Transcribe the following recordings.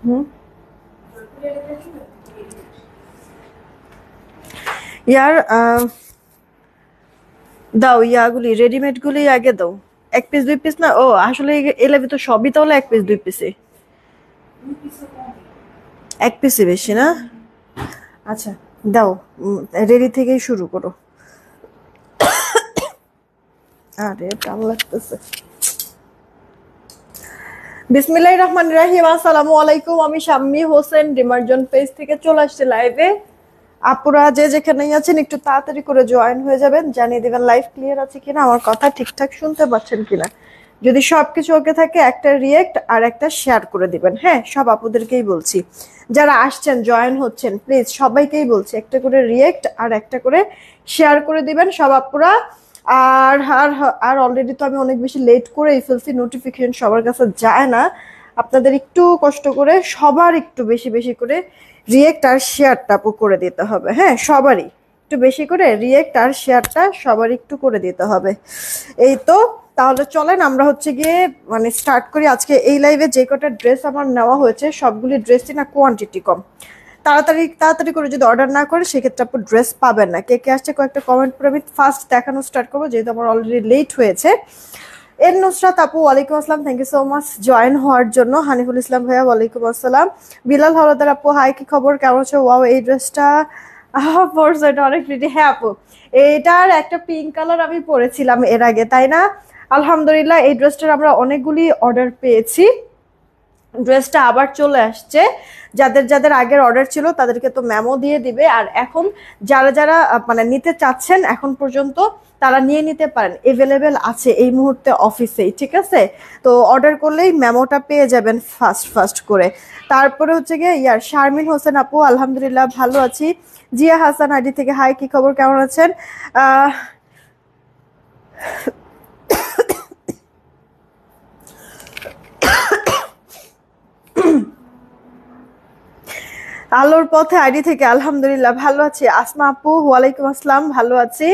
হুম ইয়ার দাও ইয়াগুলি রেডিমেড গুলি আগে দাও। 1 পিস 2 পিস না, ও আসলে এলেবে তো সবই তাহলে 1 পিস 2 পিসে। 1 পিসই বেশি না? আচ্ছা দাও, রেডি থেকেই শুরু করো। আরে টান লাগতেছে। বিসমিল্লাহির রহমানির রহিম। আসসালামু আলাইকুম, আমি শাম্মী হোসেন ডিমার্জন পেজ থেকে চলে আসছি লাইভে। আপুরা যে যেখানেই আছেন একটু তাড়াতাড়ি করে জয়েন হয়ে যাবেন, জানিয়ে দিবেন লাইভ ক্লিয়ার আছে কিনা, আমার কথা ঠিকঠাক শুনতে পাচ্ছেন কিনা। যদি সবকিছু ওকে থাকে একটা রিয়েক্ট আর একটা শেয়ার করে দিবেন। হ্যাঁ, সব আপুদেরকেই বলছি, যারা আসছেন জয়েন হচ্ছেন প্লিজ সবাইকেই বলছি একটা করে রিয়েক্ট আর একটা করে শেয়ার করে দিবেন সব আপুরা। আর আর আর অলরেডি তো আমি অনেক বেশি লেট করে ফেলছি, নোটিফিকেশন সবার কাছে যায় না। আপনাদের একটু কষ্ট করে সবার একটু বেশি বেশি করে রিয়েক্ট আর শেয়ারটা করে দিতে হবে। হ্যাঁ, সবারই একটু বেশি করে রিয়েক্ট আর শেয়ারটা সবার একটু করে দিতে হবে। এই তো, তাহলে চলেন আমরা হচ্ছে গিয়ে মানে স্টার্ট করি। আজকে এই লাইভে যে কটা ড্রেস আমার নেওয়া হয়েছে সবগুলি ড্রেসই না কোয়ান্টিটি কম। তাড়াতাড়ি তাড়াতাড়ি করে যদি অর্ডার না করে সেক্ষেত্রে আপনি ড্রেস পাবেন না। কে কে আসছে কয়েকটা কমেন্ট করে আমি ফার্স্ট দেখানো স্টার্ট করবো, যেহেতু আমার অলরেডি লেট হয়েছে। এর নুসরাত আপু ওয়ালাইকুম আসসালাম, thank you so much join হওয়ার জন্য। হানিফুল ইসলাম ভাইয়া ওয়ালাইকুম আসসালাম। বিলাল হলদার আপু হাই, কি খবর, কেমন আছো? ওয়াও এই ড্রেসটা পরছো, এটা অনেক প্রিটি। হ্যাঁ আপু, এইটার একটা পিঙ্ক কালার আমি পরেছিলাম এর আগে, তাই না? আলহামদুলিল্লাহ এই ড্রেসটার আমরা অনেকগুলি অর্ডার পেয়েছি, ড্রেসটা আবার চলে আসছে। যাদের যাদের আগের অর্ডার ছিল তাদেরকে তো মেমো দিয়ে দিবে, আর এখন যারা যারা মানে নিতে চাচ্ছেন এখন পর্যন্ত তারা নিয়ে নিতে পারেন, এভেলেবেল আছে এই মুহূর্তে অফিসেই, ঠিক আছে? তো অর্ডার করলেই মেমোটা পেয়ে যাবেন ফার্স্ট ফার্স্ট করে। তারপরে হচ্ছে গিয়ে শারমিন হোসেন আপু আলহামদুলিল্লাহ ভালো আছি। জিয়া হাসান আইডি থেকে হাই, কি খবর, কেমন আছেন? আহ আলোর পথে আইডি থেকে আলহামদুলিল্লাহ ভালো আছি। আসমা আপু ওয়ালাইকুম আসসালাম, ভালো আছি।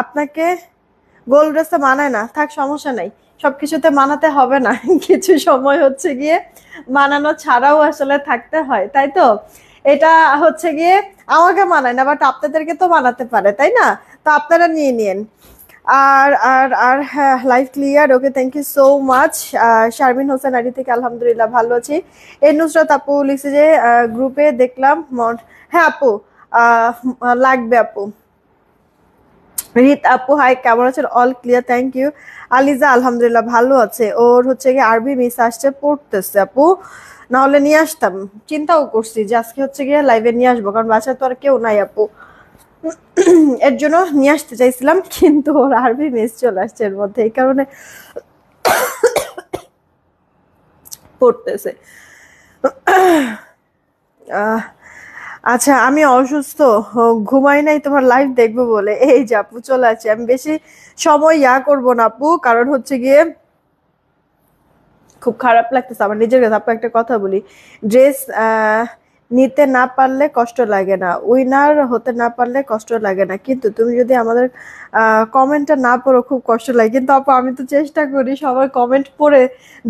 আপনাকে গোল ড্রেসে মানায় না, থাক সমস্যা নাই, সবকিছুতে মানাতে হবে না। কিছু সময় হচ্ছে গিয়ে মানানো ছাড়াও আসলে থাকতে হয়, তাই তো? এটা হচ্ছে গিয়ে আমাকে মানায় না, বাট আপনাদেরকে তো মানাতে পারে, তাই না? তো আপনারা নিয়ে নিন। আর আর আর হ্যাঁ, live clear, okay, thank you so much. Sharmin Hossain ID থেকে আলহামদুলিল্লাহ ভালো আছি। এই নুসরাত আপু লিখছে যে গ্রুপে দেখলাম হ্যাঁ আপু, লাগবে আপু। রিত আপু হাই, কেমন আছেন? All clear, thank you. Aliza আলহামদুলিল্লাহ ভালো আছে, ওর হচ্ছে গিয়ে আরবি মিস আসছে, পড়তেছে আপু, না হলে নিয়ে আসতাম। চিন্তাও করছি যে আজকে হচ্ছে গিয়ে লাইভে নিয়ে আসবো, কারণ বাসায় তো আর কেউ নাই আপু, এর জন্য নিয়ে আসতে চাইছিলাম, কিন্তু ওর আরবি মিস চলে আসছে এর মধ্যে, এই কারণে পড়তেছে। আচ্ছা, আমি অসুস্থ, ঘুমাই নাই তোমার লাইভ দেখবো বলে, এই যে আপু চলে আছে। আমি বেশি সময় করবো না আপু, কারণ হচ্ছে গিয়ে খুব খারাপ লাগতেছে আমার নিজের কাছে। আপু একটা কথা বলি, ড্রেস নিতে না পারলে কষ্ট লাগে না, উইনার হতে না পারলে কষ্ট লাগে না, কিন্তু তুমি যদি আমাদের কমেন্টটা না পড়ো খুব কষ্ট লাগে। কিন্তু আপু আমি তো চেষ্টা করি সবার কমেন্ট পড়ে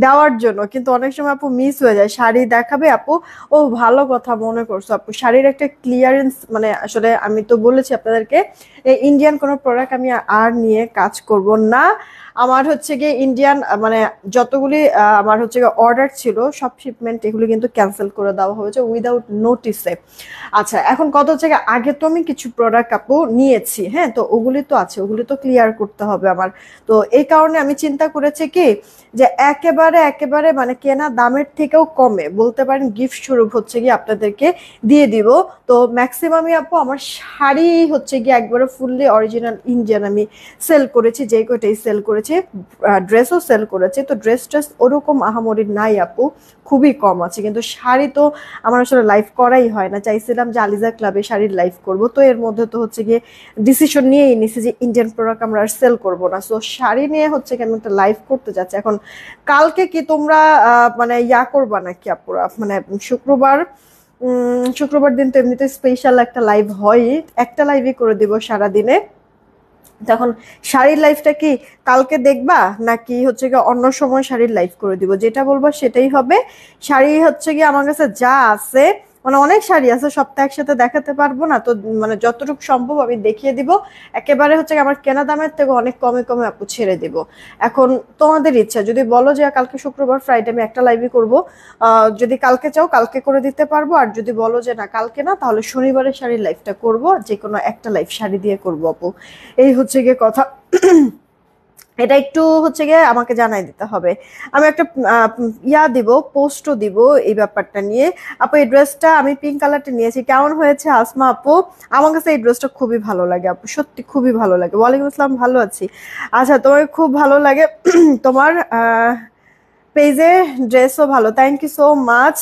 দেওয়ার জন্য, কিন্তু অনেক সময় আপু মিস হয়ে যায়। শাড়ি দেখাবে আপু, ও ভালো কথা মনে করছো আপু, শাড়ির একটা ক্লিয়ারেন্স মানে আসলে আমি তো বলেছি আপনাদেরকে ইন্ডিয়ান কোনো প্রোডাক্ট আমি আর নিয়ে কাজ করব না। আমার হচ্ছে গিয়ে ইন্ডিয়ান মানে যতগুলি আমার হচ্ছে গিয়ে অর্ডার ছিল সব শিপমেন্ট এগুলি কিন্তু ক্যান্সেল করে দেওয়া হয়েছে উইদাউট নোটিসে। আচ্ছা, এখন কত হচ্ছে গিয়ে আগে তো আমি কিছু প্রোডাক্ট আপু নিয়েছি, হ্যাঁ, তো ওগুলি তো আছে, ওগুলি তো ক্লিয়ার করতে হবে আমার। তো এই কারণে আমি চিন্তা করেছি কি, যে একেবারে একেবারে মানে কেনা দামের থেকেও কমে বলতে পারেন গিফট স্বরূপ হচ্ছে গিয়ে আপনাদেরকে দিয়ে দিব। তো ম্যাক্সিমামই আপু আমার শাড়ি হচ্ছে গিয়ে একবারে ফুললি অরিজিনাল ইন্ডিয়ান আমি সেল করেছি, যে কয়টাই সেল করেছি, ড্রেসও সেল করেছি। তো ড্রেস ওরকম আহামরি নাই আপু, খুবই কম আছে। কিন্তু শাড়ি তো আমার আসলে লাইভ করাই হয় না, চাইছিলাম যে আলিজা ক্লাবে শাড়ির লাইভ করব, তো এর মধ্যে তো হচ্ছে গিয়ে ডিসিশন নিয়েই নিছি যে ইন্ডিয়ান প্রোডাক্ট আমরা আর সেল করবো না। সো শাড়ি নিয়ে হচ্ছে কি আমি একটা লাইভ করতে যাচ্ছি। এখন কালকে কি তোমরা মানে করবা নাকি আপুরা, মানে শুক্রবার শুক্রবার দিন তো এমনিতে স্পেশাল একটা লাইভ হয়, একটা লাইভই করে দিব সারাদিনে। তখন শাড়ির লাইফটা কি কালকে দেখবা নাকি হচ্ছে গিয়ে অন্য সময় শাড়ির লাইফ করে দিব, যেটা বলবো সেটাই হবে। শাড়ি হচ্ছে গিয়ে আমার কাছে যা আছে, মানে অনেক শাড়ি আছে, সব তো একসাথে দেখাতে পারবো না, তো মানে যতটুকু সম্ভব আমি দেখিয়ে দিব। একেবারে হচ্ছে গিয়ে আমার কেনা দামের থেকে অনেক কমে কমে আপু ছেড়ে দিব। এখন তোমাদের ইচ্ছা, যদি বলো যে কালকে শুক্রবার ফ্রাইডে আমি একটা লাইভই করবো, যদি কালকে চাও কালকে করে দিতে পারবো, আর যদি বলো যে না কালকে না, তাহলে শনিবারের শাড়ির লাইফটা করব, যে কোনো একটা লাইফ শাড়ি দিয়ে করবো আপু। এই হচ্ছে গিয়ে কথা। এটা একটু হচ্ছে গিয়ে আমাকে জানাই দিতে হবে। আমি একটা দিব, পোস্টও দিব এই ব্যাপারটা নিয়ে। আপু এই ড্রেসটা আমি পিঙ্ক কালারটা নিয়েছি, কেমন হয়েছে আসমা আপু? আমার কাছে এই ড্রেসটা খুবই ভালো লাগে আপু, সত্যি খুবই ভালো লাগে। ওয়ালাইকুম আসসালাম, ভালো আছি। আচ্ছা, তোমার খুব ভালো লাগে তোমার পেজে ড্রেসও ভালো, thank you so much.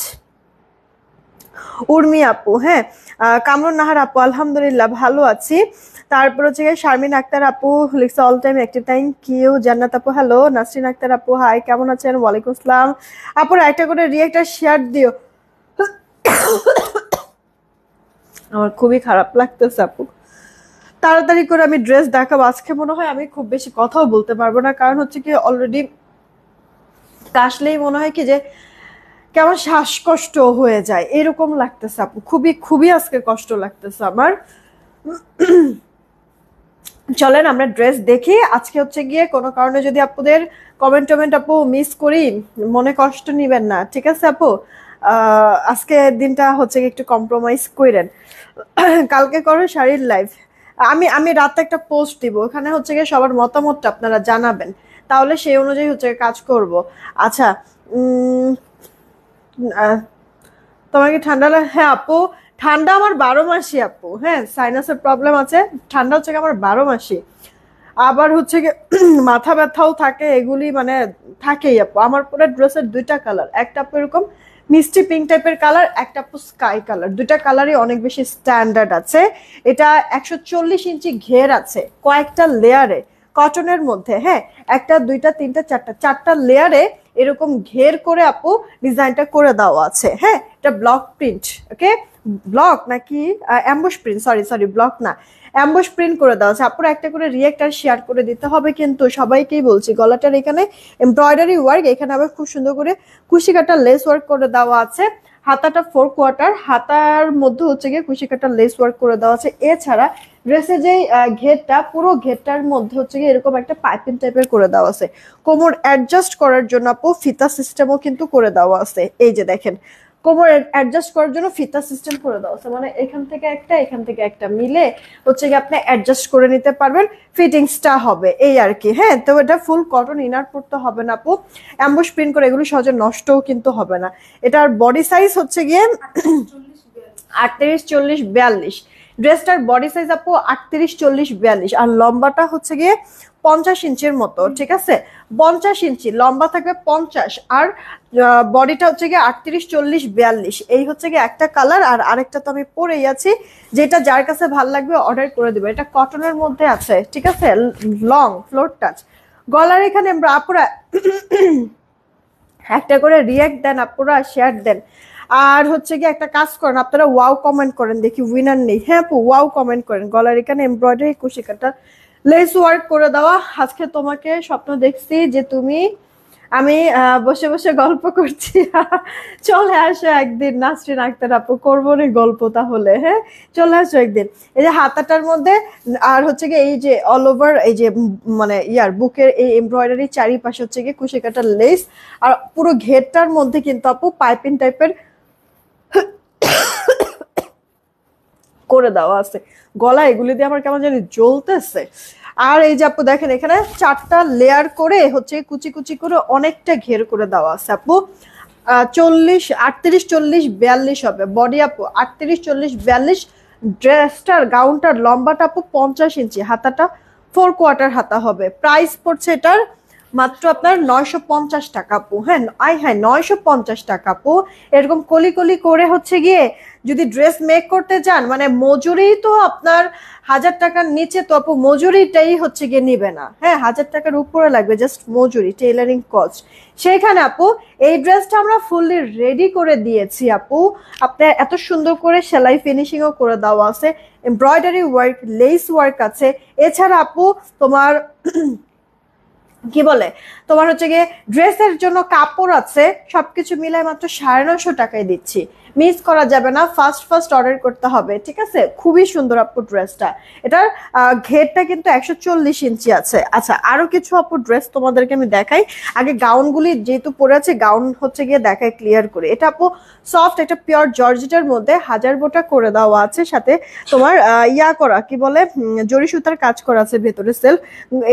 Urmi আপু, হ্যাঁ। কামরুন নাহার আপু, আলহামদুলিল্লাহ ভালো আছি। তারপর হচ্ছে শারমিন আক্তার আপু লিখছে all time active, thank you. Jannat আপু হ্যালো। নাসরিন আক্তার আপু হাই, কেমন আছেন? ওয়ালাইকুম আসসালাম। আপুর একটা করে রিয়েক্টার শেয়ার দিও। আমার খুবই খারাপ লাগতেছে আপু, তাড়াতাড়ি করে আমি ড্রেস দেখাবো। আজকে মনে হয় আমি খুব বেশি কথাও বলতে পারবো না, কারণ হচ্ছে কি অলরেডি কাশলেই মনে হয় কি যে কেমন শ্বাসকষ্ট হয়ে যায় এরকম লাগতেছে আপু, খুবই খুবই আজকে কষ্ট লাগতেছে আমার। চলেন আমরা ড্রেস দেখি। আজকে হচ্ছে গিয়ে কোনো কারণে যদি আপুদের কমেন্ট আপু মিস করি, মনে কষ্ট নিবেন না, ঠিক আছে আপু? আজকে দিনটা হচ্ছে একটু কম্প্রোমাইজ করেন। কালকে করো শাড়ির লাইভ, আমি আমি রাতে একটা পোস্ট দিব, ওখানে হচ্ছে গিয়ে সবার মতামতটা আপনারা জানাবেন, তাহলে সেই অনুযায়ী হচ্ছে কাজ করব। আচ্ছা, তোমার কি ঠান্ডা লাগে? হ্যাঁ আপু, ঠান্ডা আমার 12 মাসই আপু, হ্যাঁ সাইনাসের প্রবলেম আছে, ঠান্ডা হচ্ছে আমার 12 মাসই। আবার হচ্ছে কি মাথা ব্যথাও থাকে, এগুলি মানে থাকেই আপু। আমার পুরো ড্রেসের দুইটা কালার, একটা আপু এরকম মিষ্টি পিঙ্ক টাইপের কালার, একটা আপু স্কাই কালার, দুইটা কালারই অনেক বেশি স্ট্যান্ডার্ড আছে। এটা 140 ইঞ্চি ঘের আছে কয়েকটা লেয়ারে, কটনের মধ্যে, হ্যাঁ একটা দুইটা তিনটা চারটা লেয়ারে এরকম ঘের করে আপু ডিজাইনটা করে দেওয়া আছে। হ্যাঁ, এটা ব্লক প্রিন্ট, ওকে ব্লক নাকি অ্যাম্বুশ প্রিন্ট, সরি ব্লক না, অ্যাম্বুশ প্রিন্ট করে দেওয়া আছে। আপুরা একটা করে রিয়েক্ট আর শেয়ার করে দিতে হবে, কিন্তু সবাইকেই বলছি গলাটার এখানে এমব্রয়ডারি ওয়ার্ক, এখানে আবার খুব সুন্দর করে কুশি কাটা লেস ওয়ার্ক করে দেওয়া আছে। হাতাটা 4 কোয়ার্টার, হাতার মধ্যে হচ্ছে গিয়ে কুশি কাটা লেস ওয়ার্ক করে দেওয়া আছে। এছাড়া ড্রেসের যে ঘেরটা, পুরো ঘেরটার মধ্যে হচ্ছে গিয়ে এরকম একটা পাইপিং টাইপের করে দেওয়া আছে। কোমর অ্যাডজাস্ট করার জন্য আপু ফিতা সিস্টেমও কিন্তু করে দেওয়া আছে। এই যে দেখেন, কোমর অ্যাডজাস্ট করার জন্য ফিতা সিস্টেম করে দেওয়া আছে, মানে এখান থেকে একটা মিলে হচ্ছে গিয়ে আপনি অ্যাডজাস্ট করে নিতে পারবেন, ফিটিংসটা হবে এই আর কি। হ্যাঁ, তো এটা ফুল কটন ইনার পড়তে হবে না আপু, অ্যাম্বুশ প্রিন্ট করে, এগুলো সহজে নষ্টও কিন্তু হবে না। এটার বডি সাইজ হচ্ছে গিয়ে 38, 40, 42। ড্রেসটার বডি সাইজ আপু 38, 40, 42, আর লম্বাটা হচ্ছে গিয়ে 50 ইঞ্চির মতো, ঠিক আছে? 50 ইঞ্চি লম্বা থাকবে, 50, আর বডিটা হচ্ছে গিয়ে 38, 40, 42। এই হচ্ছে গিয়ে একটা কালার, আর আরেকটা তো আমি পরেই আছি, যেটা যার কাছে ভাল লাগবে অর্ডার করে দিবে। এটা কটনের মধ্যে আছে, ঠিক আছে, লং ফ্লোর টাচ। গলার এখানে আপুরা একটা করে রিয়াক্ট দেন, আপুরা শেয়ার দেন, আর হচ্ছে কি একটা কাজ করেন আপনারা, ওয়াও কমেন্ট করেন, দেখি উইনার নেই। হ্যাঁ আপু, ওয়াও কমেন্ট করেন। গলার এখানে এমব্রয়ডারি কুশি কাটা লেস ওয়ার্ক করে দেওয়া। আজকে তোমাকে স্বপ্ন দেখছি যে তুমি, আমি বসে বসে গল্প করছি। চলে আসো একদিন নাসরিন আক্তার আপু, করবো না গল্প তাহলে, হ্যাঁ চলে আসো একদিন। এই যে হাতাটার মধ্যে, আর হচ্ছে গিয়ে এই যে অল ওভার এই যে মানে বুকের এই এমব্রয়ডারি চারিপাশে হচ্ছে গিয়ে কুশি কাটা লেস, আর পুরো ঘেরটার মধ্যে কিন্তু আপু পাইপিং টাইপের করে দেওয়া আছে। গলা এগুলি দিয়ে আমার কেমন জানি জ্বলতেছে। আর এই যে আপু দেখেন, এখানে 4টা লেয়ার করে হচ্ছে কুচি কুচি করে অনেকটা ঘের করে দেওয়া আছে আপু। 38, 40, 42 হবে বডি আপু, 38, 40, 42। ড্রেসটার গাউনটার লম্বাটা আপু 50 ইঞ্চি, হাতাটা 4 কোয়ার্টার হাতা হবে। প্রাইস পড়ছে এটার মাত্র আপনার 950 টাকা আপু। হ্যাঁ হ্যাঁ 950 টাকা আপু। এরকম কলি কলি করে হচ্ছে গিয়ে যদি ড্রেস মেক করতে চান, মানে মজুরি তো আপনার 1000 টাকার নিচে তো আপু মজুরিটাই হচ্ছে গিয়ে নিবে না। হ্যাঁ 1000 টাকার উপরে লাগবে জাস্ট মজুরি, টেইলারিং কস্ট। সেইখানে আপু এই ড্রেসটা আমরা ফুললি রেডি করে দিয়েছি আপু। আপনার এত সুন্দর করে সেলাই ফিনিশিংও করে দেওয়া আছে, এমব্রয়ডারি ওয়ার্ক, লেস ওয়ার্ক আছে। এছাড়া আপু তোমার কি বলে, তোমার হচ্ছে গিয়ে ড্রেসের জন্য কাপড় আছে, সবকিছু মিলাই মাত্র 950 টাকায় দিচ্ছি। মিস করা যাবে না, ফার্স্ট ফার্স্ট অর্ডার করতে হবে, ঠিক আছে? খুবই সুন্দর আপু ড্রেসটা। এটার ঘেরটা কিন্তু 140 ইঞ্চি আছে। আচ্ছা আরো কিছু আপু ড্রেস তোমাদেরকে আমি দেখাই। আগে গাউনগুলি যেহেতু পরে আছে, গাউন হচ্ছে গিয়ে দেখাই ক্লিয়ার করে। এটা আপু সফট, একটা পিওর জর্জেটের মধ্যে হাজার বোটা করে দেওয়া আছে, সাথে তোমার ইয়া করা কি বলে জরি সুতার কাজ করা আছে ভেতরে সেলফ।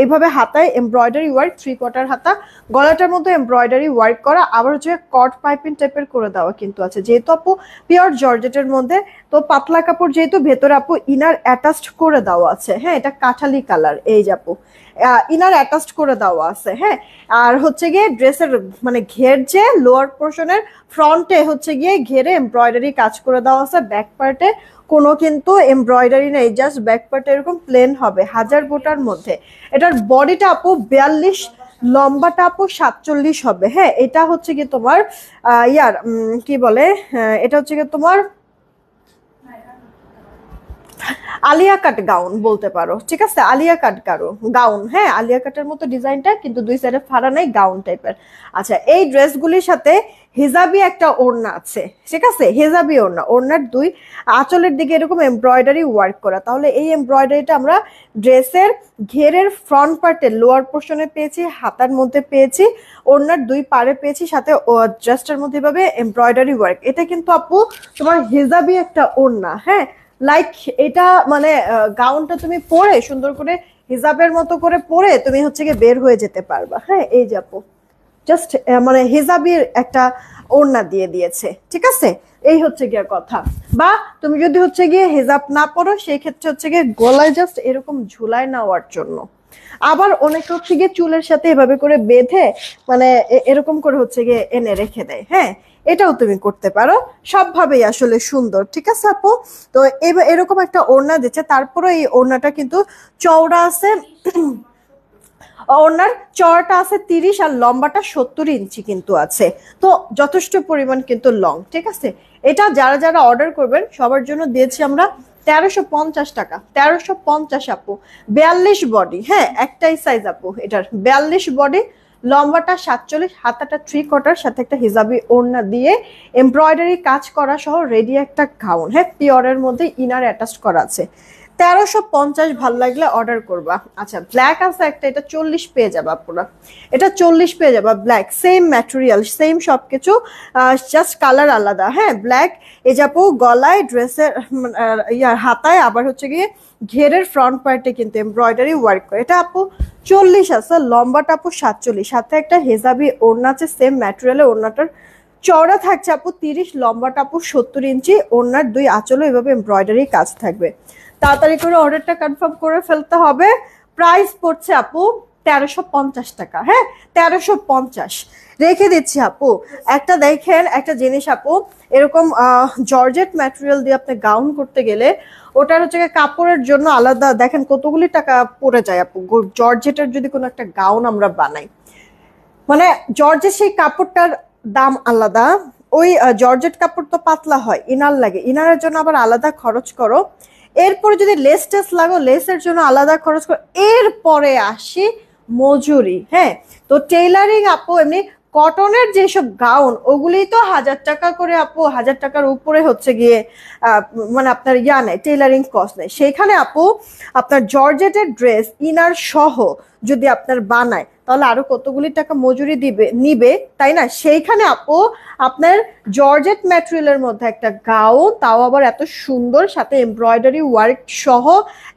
এইভাবে হাতায় এমব্রয়ডারি ওয়ার্ক, 3/4 হাতা, গলাটার মধ্যে এমব্রয়ডারি ওয়ার্ক করা, আবার হচ্ছে কট পাইপিং টাইপের করে দেওয়া কিন্তু আছে। যেহেতু আপু পিওর জর্জেটের মধ্যে, তো পাতলা কাপড় যেহেতু, ভেতরে আপু ইনার অ্যাটাচড করে দেওয়া আছে। হ্যাঁ এটা কাঠালি কালার, এই যে আপু ইনার অ্যাটাচড করে দেওয়া আছে। হ্যাঁ আর হচ্ছে গিয়ে ড্রেসের মানে ঘের যে লোয়ার পোর্শনের ফ্রন্টে হচ্ছে গিয়ে ঘেরে এমব্রয়ডারি কাজ করে দেওয়া আছে। ব্যাক পার্টে কোনো কিন্তু এমব্রয়ডারি নেই, জাস্ট ব্যাক পার্টে এরকম প্লেন হবে হাজার বোটার মধ্যে। এটার বডিটা আপু 42, লম্বাটা আপু 47 হবে। হ্যাঁ এটা হচ্ছে কি তোমার ইয়ার কি বলে, এটা হচ্ছে কি তোমার আলিয়া কাট গাউন বলতে পারো, ঠিক আছে? Alia cut gown. হ্যাঁ আলিয়া কাটের মতো ডিজাইনটা, কিন্তু দুই সাইডে ফাড়া নাই, গাউন টাইপের। আচ্ছা এই ড্রেসগুলির সাথে হিজাবি একটা ওড়না আছে, ঠিক আছে? হিজাবি ওড়না, ওড়নার দুই আঁচলের দিকে এরকম এমব্রয়ডারি ওয়ার্ক করা। তাহলে এই এমব্রয়ডারিটা আমরা ড্রেসের ঘেরের ফ্রন্ট পার্টে লোয়ার পোর্শনে পেয়েছি, হাতার মধ্যে পেয়েছি, ওড়নার দুই পাড়ে পেয়েছি, সাথে ড্রেসটার মধ্যে ভাবে এমব্রয়ডারি ওয়ার্ক। এটা কিন্তু আপু তোমার হিজাবি একটা ওড়না। হ্যাঁ লাইক এটা মানে গাউনটা তুমি পরে সুন্দর করে হিজাবের মতো করে পরে তুমি হচ্ছে গিয়ে বের হয়ে যেতে পারবা। হ্যাঁ এই যে আপু জাস্ট মানে হিজাবির একটা ওড়না দিয়ে দিয়েছে, ঠিক আছে? এই হচ্ছে গিয়ে কথা। বা তুমি যদি হচ্ছে গিয়ে হিজাব না পরো, সেই ক্ষেত্রে হচ্ছে গিয়ে গলায় জাস্ট এরকম ঝুলায় নেওয়ার জন্য। আবার অনেকে হচ্ছে গিয়ে চুলের সাথে এভাবে করে বেঁধে মানে এরকম করে হচ্ছে গিয়ে এনে রেখে দেয়। হ্যাঁ এটাও তুমি করতে পারো, সবভাবেই আসলে সুন্দর, ঠিক আছে আপু? তো এরকম একটা ওড়না দিচ্ছে। তারপরে এই ওড়নাটা কিন্তু চওড়া আছে, ওনার চওড়াটা আছে 30 আর লম্বাটা 70 ইঞ্চি কিন্তু আছে। তো যথেষ্ট পরিমাণ কিন্তু লং, ঠিক আছে? এটা যারা যারা অর্ডার করবেন সবার জন্য দিয়েছি আমরা 1350 টাকা। 1350 আপু, 42 বডি। হ্যাঁ একটাই সাইজ আপু এটার, 42 বডি, লম্বাটা 47, হাতাটা 3/4, সাথে একটা হিজাবি ওড়না দিয়ে এমব্রয়ডারি কাজ করা সহ রেডি একটা গাউন। হ্যাঁ পিওরের মধ্যে ইনার অ্যাটাচ করা আছে। 1350 ভাল লাগলে অর্ডার করবা। আচ্ছা ব্ল্যাক আছে একটা, এটা 40 পেয়ে যাবা পুরো, এটা 40 পেয়ে যাবা। ব্ল্যাক সেম ম্যাটেরিয়াল, সেম সবকিছু, জাস্ট কালার আলাদা। হ্যাঁ ব্ল্যাক। এই যে আপু গলায় ড্রেসের ইয়ার হাতায় আবার হচ্ছে গিয়ে ঘেরের ফ্রন্ট পার্টে কিন্তু এমব্রয়ডারি ওয়ার্ক করে। এটা আপু 40 আছে, লম্বাটা আপু 47, সাথে একটা হেজাবি ওড়না আছে সেম ম্যাটেরিয়ালে। ওড়নাটার চওড়া থাকছে আপু 30, লম্বাটা আপু 70 ইঞ্চি, ওড়নার দুই আঁচলও এভাবে এমব্রয়ডারি কাজ থাকবে। তাড়াতাড়ি করে অর্ডারটা কনফার্ম করে ফেলতে হবে। প্রাইস পড়ছে আপু 1350 টাকা। হ্যাঁ 1350 রেখে দিচ্ছি আপু। একটা দেখেন একটা জিনিস আপু, এরকম জর্জেট ম্যাটেরিয়াল দিয়ে আপনি গাউন করতে গেলে ওটার হচ্ছে কাপড়ের জন্য আলাদা দেখেন কতগুলি টাকা পড়ে যায় আপু। জর্জেটের যদি কোনো একটা গাউন আমরা বানাই, মানে জর্জেট সেই কাপড়টার দাম আলাদা। ওই জর্জেট কাপড় তো পাতলা হয়, ইনার লাগে, ইনারের জন্য আবার আলাদা খরচ করো। এরপরে যদি লেস টেস লাগো, লেসের জন্য আলাদা খরচ করো। এরপরে আসি মজুরি। হ্যাঁ তো টেইলারিং আপু এমনি কটনের যেসব গাউন ওগুলি তো 1000 টাকা করে আপু, 1000 টাকার উপরে হচ্ছে গিয়ে মানে আপনার ইয়া নেয়, টেইলারিং কস্ট নেয়। সেইখানে আপু আপনার জর্জেটের ড্রেস ইনার সহ যদি আপনার বানায় তাহলে আরো কতগুলি টাকা মজুরি নিবে, তাই না? সেইখানে আপু আপনার জর্জেট ম্যাটেরিয়ালের মধ্যে একটা গাউন, তাও আবার এত সুন্দর, সাথে এমব্রয়ডারি ওয়ার্ক সহ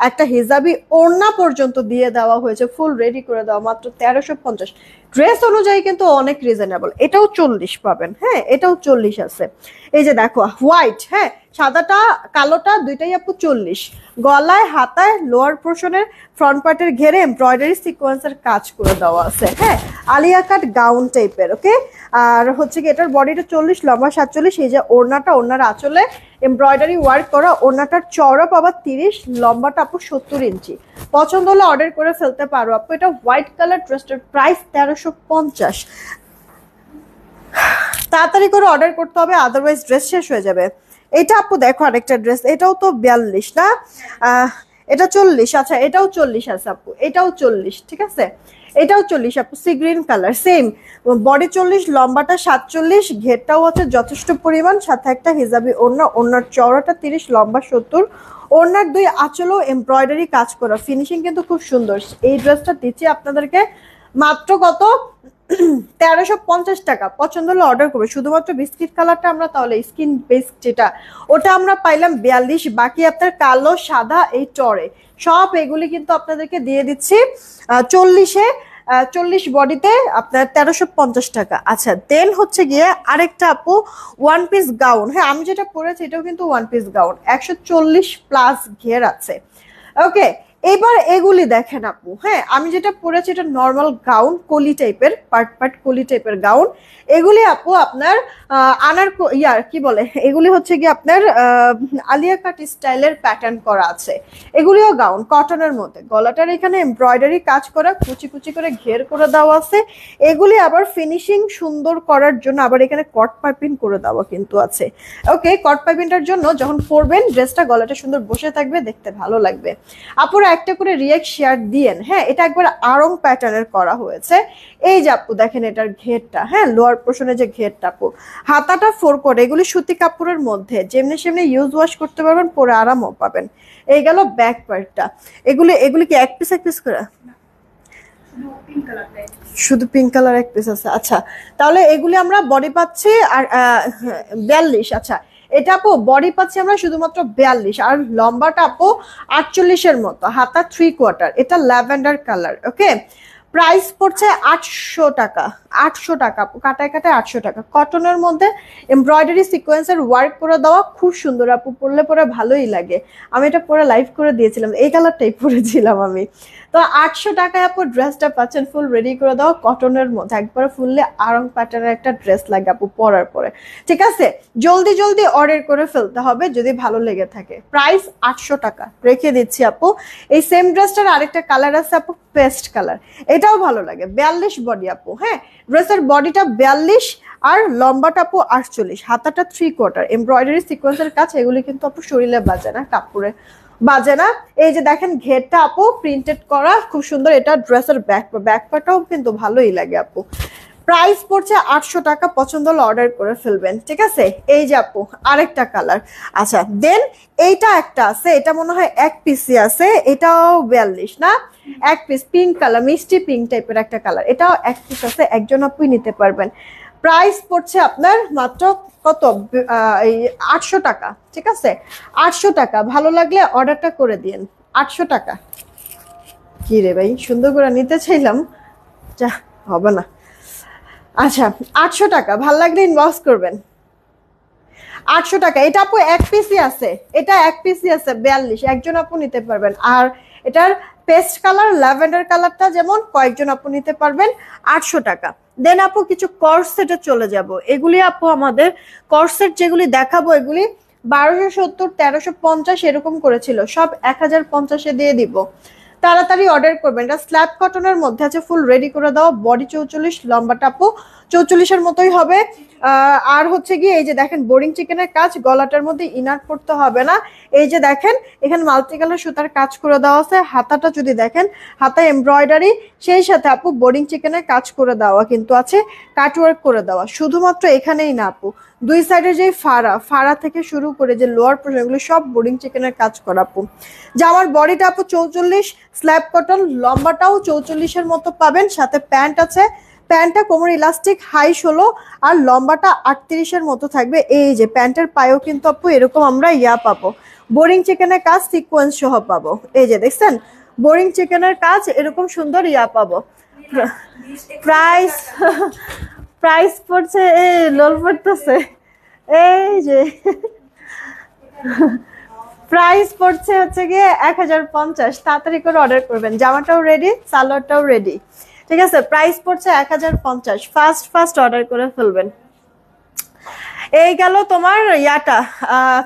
একটা হিজাবি ওড়না পর্যন্ত দিয়ে দেওয়া হয়েছে, ফুল রেডি করে দেওয়া, মাত্র 1350। ড্রেস অনুযায়ী কিন্তু অনেক রিজনেবল। এটাও 40 পাবেন। হ্যাঁ এটাও 40 আছে। এই যে দেখো হোয়াইট, হ্যাঁ সাদাটা কালোটা দুইটাই আপু 40। গলায় হাতায় লোয়ার পোর্শনের ফ্রন্ট পার্টের ঘেরে এমব্রয়ডারি সিকোয়েন্সের কাজ করে দেওয়া আছে। হ্যাঁ, আলিয়া কাট গাউন টাইপের। ওকে, আর হচ্ছে কি এটার বডিটা 40, লম্বা 47। এই যে ওড়নার আঁচলে এমব্রয়ডারি ওয়ার্ক করা, ওড়নাটার চওড়া পাবা 30, লম্বাটা আপু 70 ইঞ্চি। পছন্দ হলে অর্ডার করে ফেলতে পারো আপু। এটা হোয়াইট কালার ড্রেসটার প্রাইস 1350। তাড়াতাড়ি করে অর্ডার করতে হবে, আদারওয়াইজ ড্রেস শেষ হয়ে যাবে। এটা আপু দেখো আরেকটা ড্রেস, এটাও তো 42 না, এটা 40। আচ্ছা, এটাও 40 আছে আপু, এটাও 40। ঠিক আছে, এটাও 40 আপু, sea green colour, same body 40, লম্বাটা 47, ঘেরটাও আছে যথেষ্ট পরিমাণ, সাথে একটা হিজাবি ওড়না, ওড়নার চওড়াটা 30, লম্বা 70। ওড়নার দুই আঁচলও এমব্রয়ডারি কাজ করা, ফিনিশিং কিন্তু খুব সুন্দর। এই ড্রেসটা দিচ্ছি আপনাদেরকে মাত্র কত, 1350 টাকা। পছন্দ হলে অর্ডার করবে। শুধুমাত্র বিস্কিট কালারটা আমরা তাহলে স্কিন বেস যেটা, ওটা আমরা পাইলাম 42, বাকি আপনার কালো সাদা এই টরে সব এগুলি কিন্তু আপনাদেরকে দিয়ে দিচ্ছি 40-এ, 40 বডিতে আপনার 1350 টাকা। আচ্ছা, দেন হচ্ছে গিয়ে আরেকটা আপু ওয়ান পিস গাউন। হ্যাঁ, আমি যেটা পরেছি এটাও কিন্তু ওয়ান পিস গাউন, 140 প্লাস ঘের আছে। ওকে, এবার এগুলি দেখেন আপু। হ্যাঁ, আমি যেটা পরেছি এটা নর্মাল গাউন, কলি টাইপের, পার্ট কলি টাইপের গাউন। এগুলি আপু আপনার কি বলে, এগুলি হচ্ছে কি আপনার আলিয়া কাট স্টাইলের প্যাটার্ন করা আছে। এগুলিও গাউন কটনের মধ্যে, গলাটার এখানে এমব্রয়ডারি কাজ করা, কুচি কুচি করে ঘের করে দেওয়া আছে। এগুলি আবার ফিনিশিং সুন্দর করার জন্য আবার এখানে কট পাইপিং করে দেওয়া কিন্তু আছে। ওকে, কট পাইপিংটার জন্য যখন পরবেন ড্রেসটা গলাটা সুন্দর বসে থাকবে, দেখতে ভালো লাগবে। আপুরা একটা করে রিয়েক্ট শেয়ার দিয়েন। হ্যাঁ, এটা একবার আরং প্যাটার্নের করা হয়েছে। এই যে আপু দেখেন এটার ঘেরটা, হ্যাঁ লোয়ার পোর্শনে যে ঘেরটা আপু, হাতাটা 4 কোট, এগুলি সুতি কাপড়ের মধ্যে, যেমনি সেমনি ইউজ ওয়াশ করতে পারবেন, পরে আরামও পাবেন। এই গেল ব্যাক পার্টটা। এগুলি কি এক পিস করে, শুধু পিঙ্ক কালার এক পিস আছে? আচ্ছা, তাহলে এগুলি আমরা বডি পাচ্ছি আর 42। আচ্ছা, এটা আপু বডি পাচ্ছি আমরা শুধুমাত্র 42, আর লম্বাটা আপু 48-এর মতো, হাতা 3 কোয়ার্টার। এটা ল্যাভেন্ডার কালার। ওকে, প্রাইস পড়ছে 800 টাকা। 800 টাকা আপু, কাটায় কাটায় 800 টাকা। কটনের মধ্যে এমব্রয়ডারি সিকোয়েন্সের ওয়ার্ক করে দেওয়া, খুব সুন্দর আপু, পরলে পরে ভালোই লাগে। আমি এটা পরে লাইভ করে দিয়েছিলাম, এই কালারটাই পরেছিলাম আমি। তো 800 টাকায় আপু ড্রেসটা পাচ্ছেন ফুল রেডি করে দেওয়া কটনের মধ্যে, একবারে ফুললে আরং প্যাটার্নের একটা ড্রেস লাগে আপু পরার পরে। ঠিক আছে, জলদি জলদি অর্ডার করে ফেলতে হবে যদি ভালো লেগে থাকে। প্রাইস 800 টাকা রেখে দিচ্ছি আপু। এই সেম ড্রেসটার আরেকটা কালার আছে আপু, পেস্ট কালার, এটাও ভালো লাগে। 42 বডি আপু। হ্যাঁ, ড্রেসের বডিটা 42 আর লম্বাটা আপু 48, হাতাটা 3 কোয়ার্টার, এমব্রয়ডারি সিকোয়েন্সের কাজ। এগুলি কিন্তু আপু শরীরে বাজে না, কাপড়ে বাজে না। এই যে দেখেন ঘেরটা আপু প্রিন্টেড করা, খুব সুন্দর। এটা ড্রেসের ব্যাক পার্টটাও কিন্তু ভালোই লাগে আপু। প্রাইস পড়ছে 800 টাকা। পছন্দ হলে অর্ডার করে ফেলবেন। ঠিক আছে, এই যে আপু আরেকটা কালার। আচ্ছা, দেন এইটা একটা আছে, এটা মনে হয় এক পিসি আছে, এটাও 42 না, এক পিস, পিঙ্ক কালার, মিষ্টি পিঙ্ক টাইপের একটা কালার, এটাও এক পিস আছে, একজন আপুই নিতে পারবেন। প্রাইস পড়ছে আপনার মাত্র কত, 800 টাকা। ঠিক আছে, 800 টাকা। ভালো লাগলে অর্ডারটা করে দিন। 800 টাকা। কি রে ভাই, সুন্দর করে নিতে চাইলাম, যা হবে না। আচ্ছা, 800 টাকা। ভাল লাগলে ইনবক্স করবেন। 800 টাকা। এটা আপু এক পিসি আছে, এটা এক পিসি আছে 42, একজন আপু নিতে পারবেন। আর এটার পেস্ট কালার, ল্যাভেন্ডার কালারটা যেমন, কয়েকজন আপু নিতে পারবেন। 800 টাকা। দেন আপু কিছু কর্সেটে চলে যাব। এগুলি আপু আমাদের কর্সেট যেগুলি দেখাবো, এগুলি 1270, 1350 এরকম করেছিল, সব 1050-এ দিয়ে দিব। তাড়াতাড়ি অর্ডার করবেন। এটা স্ল্যাব কটনের মধ্যে আছে, ফুল রেডি করে দাও। বডি 44, লম্বাটা আপু 44-এর মতোই হবে। আর হচ্ছে গিয়ে এই যে দেখেন বোরিং চিকেনের কাজ, গলাটার মধ্যে ইনার পড়তে হবে না। এই যে দেখেন এখানে মাল্টি কালার সুতার কাজ করে দেওয়া আছে। হাতাটা যদি দেখেন, হাতা এমব্রয়ডারি, সেই সাথে আপু বোরিং চিকেনের কাজ করে দেওয়া কিন্তু আছে, কাটওয়ার্ক করে দেওয়া। শুধুমাত্র এখানেই না আপু, দুই সাইডে যে ফাড়া থেকে শুরু করে যে লোয়ার পোর্শন, এগুলো সব বোরিং চিকেনের কাজ করা আপু। জামার বডিটা আপু 44, স্ল্যাব কটন, লম্বাটাও 44-এর মতো পাবেন, সাথে প্যান্ট আছে। প্যান্টটা কোমর ইলাস্টিক, হাই 16 আর লম্বাটা 38-এর মতো থাকবে। এই যে প্যান্টের পায়েও কিন্তু আপু এরকম আমরা পাবো, বোরিং চিকেনের কাজ সিকোয়েন্স সহ পাবো। এই যে দেখছেন বোরিং চিকেনের কাজ, এরকম সুন্দর পাবো। প্রাইস প্রাইস পড়ছে, লোল পড়তেছে, এই যে প্রাইস পড়ছে হচ্ছে গিয়ে 1050, তাড়াতাড়ি করে অর্ডার করবেন। জামাটাও রেডি, সালোয়ারটাও রেডি, ঠিক আছে? প্রাইস পড়ছে 1050, ফার্স্ট ফার্স্ট অর্ডার করে ফেলবেন। এই গেল তোমার ইয়াটা,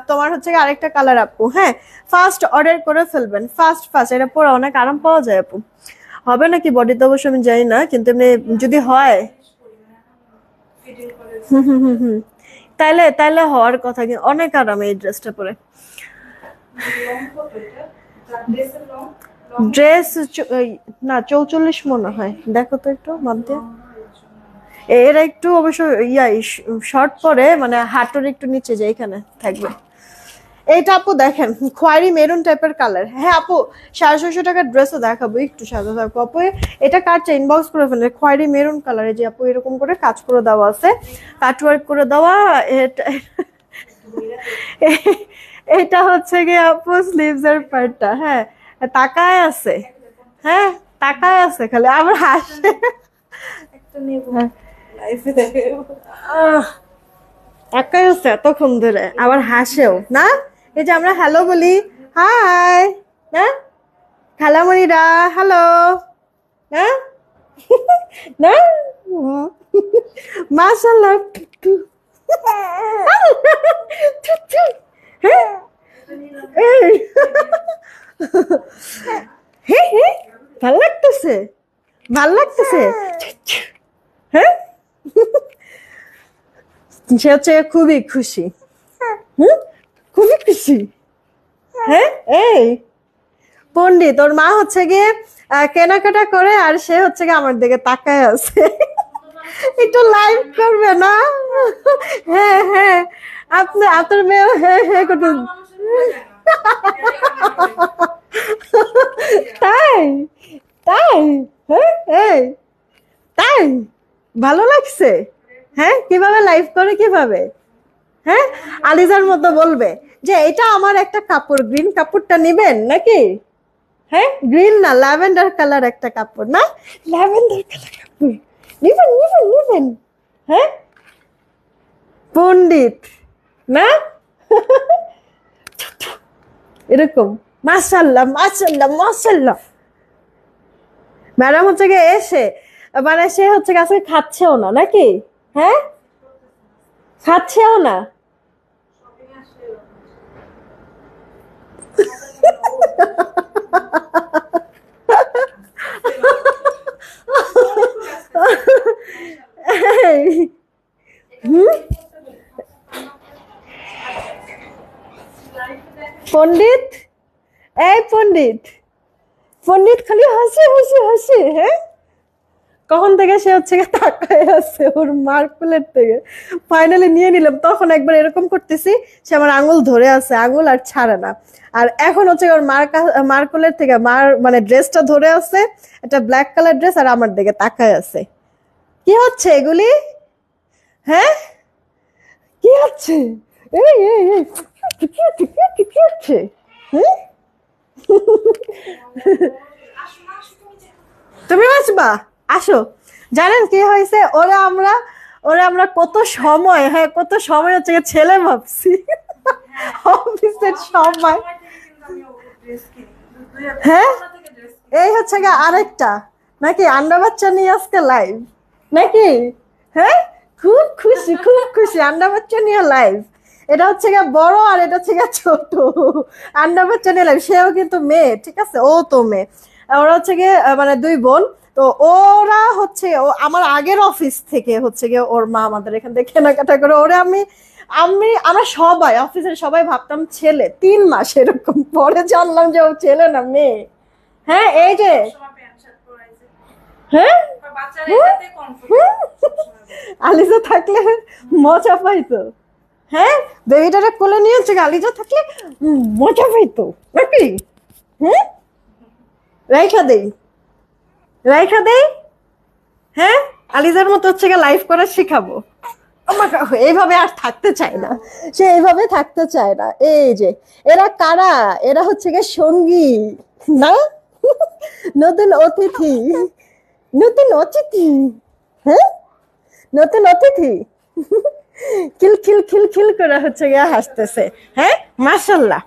তোমার হচ্ছে আরেকটা কালার আপু। হ্যাঁ, ফার্স্ট অর্ডার করে ফেলবেন, ফার্স্ট ফার্স্ট। এটা পরে অনেক আরাম পাওয়া যায় আপু। হবে নাকি বডিতে অবশ্য আমি জানি না, কিন্তু এমনি যদি হয় তাইলে তাইলে হওয়ার কথা। অনেক আরাম এই ড্রেসটা পরে। ড্রেস না 44 মনে হয়, দেখো তো একটু মাপ দিয়ে। এরা একটু অবশ্য শর্ট পরে, মানে হাঁটুর একটু নিচে যায়, এখানে থাকবে। এইটা আপু দেখেন, খয়েরি মেরুন টাইপের কালার। হ্যাঁ আপু, 650 টাকার ড্রেসও দেখাবো, একটু সাদা থাকবো আপু। এটা কাটছে, ইনবক্স করে ফেলে। খয়েরি মেরুন কালারে যে আপু এরকম করে কাজ করে দেওয়া আছে, কাটওয়ার্ক করে দেওয়া। এটা হচ্ছে গিয়ে আপু স্লিভস এর পার্টটা। হ্যাঁ, তাকায় আছে, হ্যাঁ তাকায় আছে খালি, আবার হাসে। একাই হচ্ছে এতক্ষণ ধরে, আবার হাসেও না। এই যে আমরা হ্যালো বলি, হাই, না খালামণিরা হ্যালো, হ্যাঁ না, মাশাআল্লাহ। ভাল লাগতেছে, ভাল লাগতেছে। হ্যাঁ, সে হচ্ছে খুবই খুশি। খুবই খুশি। হ্যাঁ, এই পণ্ডিত, ওর মা হচ্ছে গিয়ে কেনাকাটা করে, আর সে হচ্ছে গিয়ে আমার দিকে তাকায় আছে। একটু লাইভ করবে না? হ্যাঁ হ্যাঁ, আপনি আপনার মেয়ে হ্যাঁ হ্যাঁ করতে। তাই তাই, হ্যাঁ এই তাই, ভালো লাগছে। হ্যাঁ, কিভাবে লাইভ করে, কিভাবে? হ্যাঁ, আলিজার মতো বলবে যে এটা আমার একটা কাপড়, গ্রিন কাপড়টা নিবেন নাকি? হ্যাঁ, গ্রিন না, ল্যাভেন্ডার কালার একটা কাপড়, না ল্যাভেন্ডার কালার কাপড় নিবেন নিবেন নিবেন। হ্যাঁ, পণ্ডিত না, এরকম। মাশাআল্লাহ মাশাআল্লাহ মাশাআল্লাহ। ম্যাডাম হচ্ছে গিয়ে এসে, মানে সে হচ্ছে আজকে খাচ্ছেও না নাকি? হ্যাঁ, খাচ্ছেও না। পণ্ডিত, এই পণ্ডিত, পণ্ডিত খালি হাসি হাসি হাসি। হ্যাঁ, কখন থেকে সে হচ্ছে তাকায় আছে ওর মার কোলের থেকে। ফাইনালি নিয়ে নিলাম, তখন একবার এরকম করতেছি, সে আমার আঙুল ধরে আছে, আঙুল আর ছাড়ে না। আর এখন হচ্ছে ওর মার কোলের থেকে মার মানে ড্রেসটা ধরে আছে, একটা ব্ল্যাক কালার ড্রেস, আর আমার দিকে তাকায় আছে। কি হচ্ছে এগুলি? হ্যাঁ, কি হচ্ছে? এই এই এই, কি হচ্ছে? তুমি আসবা, আসো। জানেন কি হয়েছে, ওরা আমরা কত সময়, হ্যাঁ কত সময় হচ্ছে ছেলে ভাবছি, অফিসের সময়। হ্যাঁ, এই হচ্ছে গা আরেকটা নাকি আন্ডা বাচ্চা নিয়ে আজকে লাইভ নাকি? হ্যাঁ, খুব খুশি খুব খুশি, আন্ডা বাচ্চা নিয়ে লাইভ। এটা হচ্ছে গা বড়, আর এটা হচ্ছে গা ছোট। আন্ডা বাচ্চা নিয়ে লাইভ, সেও কিন্তু মেয়ে, ঠিক আছে? ও তো মেয়ে। ওরা হচ্ছে গিয়ে মানে দুই বোন। তো ওরা হচ্ছে আমার আগের অফিস থেকে হচ্ছে গিয়ে ওর মা আমাদের এখান থেকে কেনাকাটা করে। ওরা আমি আমি আমরা সবাই অফিসের সবাই ভাবতাম ছেলে, 3 মাস এরকম পরে জানলাম যে ও ছেলে না, মেয়ে। হ্যাঁ, এই যে হ্যাঁ, আলিজা থাকলে মজা পাইতো। হ্যাঁ, বেবিটারে কোলে নিয়ে হচ্ছে আলিজা থাকলে মজা পাইতো নাকি? হ্যাঁ, রাইখা দেই, রাইখা দেই। হ্যাঁ, আলিজার মতো হচ্ছে লাইফ করা শিখাবো। আমাকে এইভাবে আর থাকতে চায় না, সে এইভাবে থাকতে চায় না। এই যে এরা কারা, এরা হচ্ছে গিয়ে সঙ্গী না, নতুন অতিথি, নতুন অতিথি। হ্যাঁ, নতুন অতিথি। খিল খিল খিল খিল করে হচ্ছে গিয়ে হাসতেছে। হ্যাঁ মাশাল্লাহ,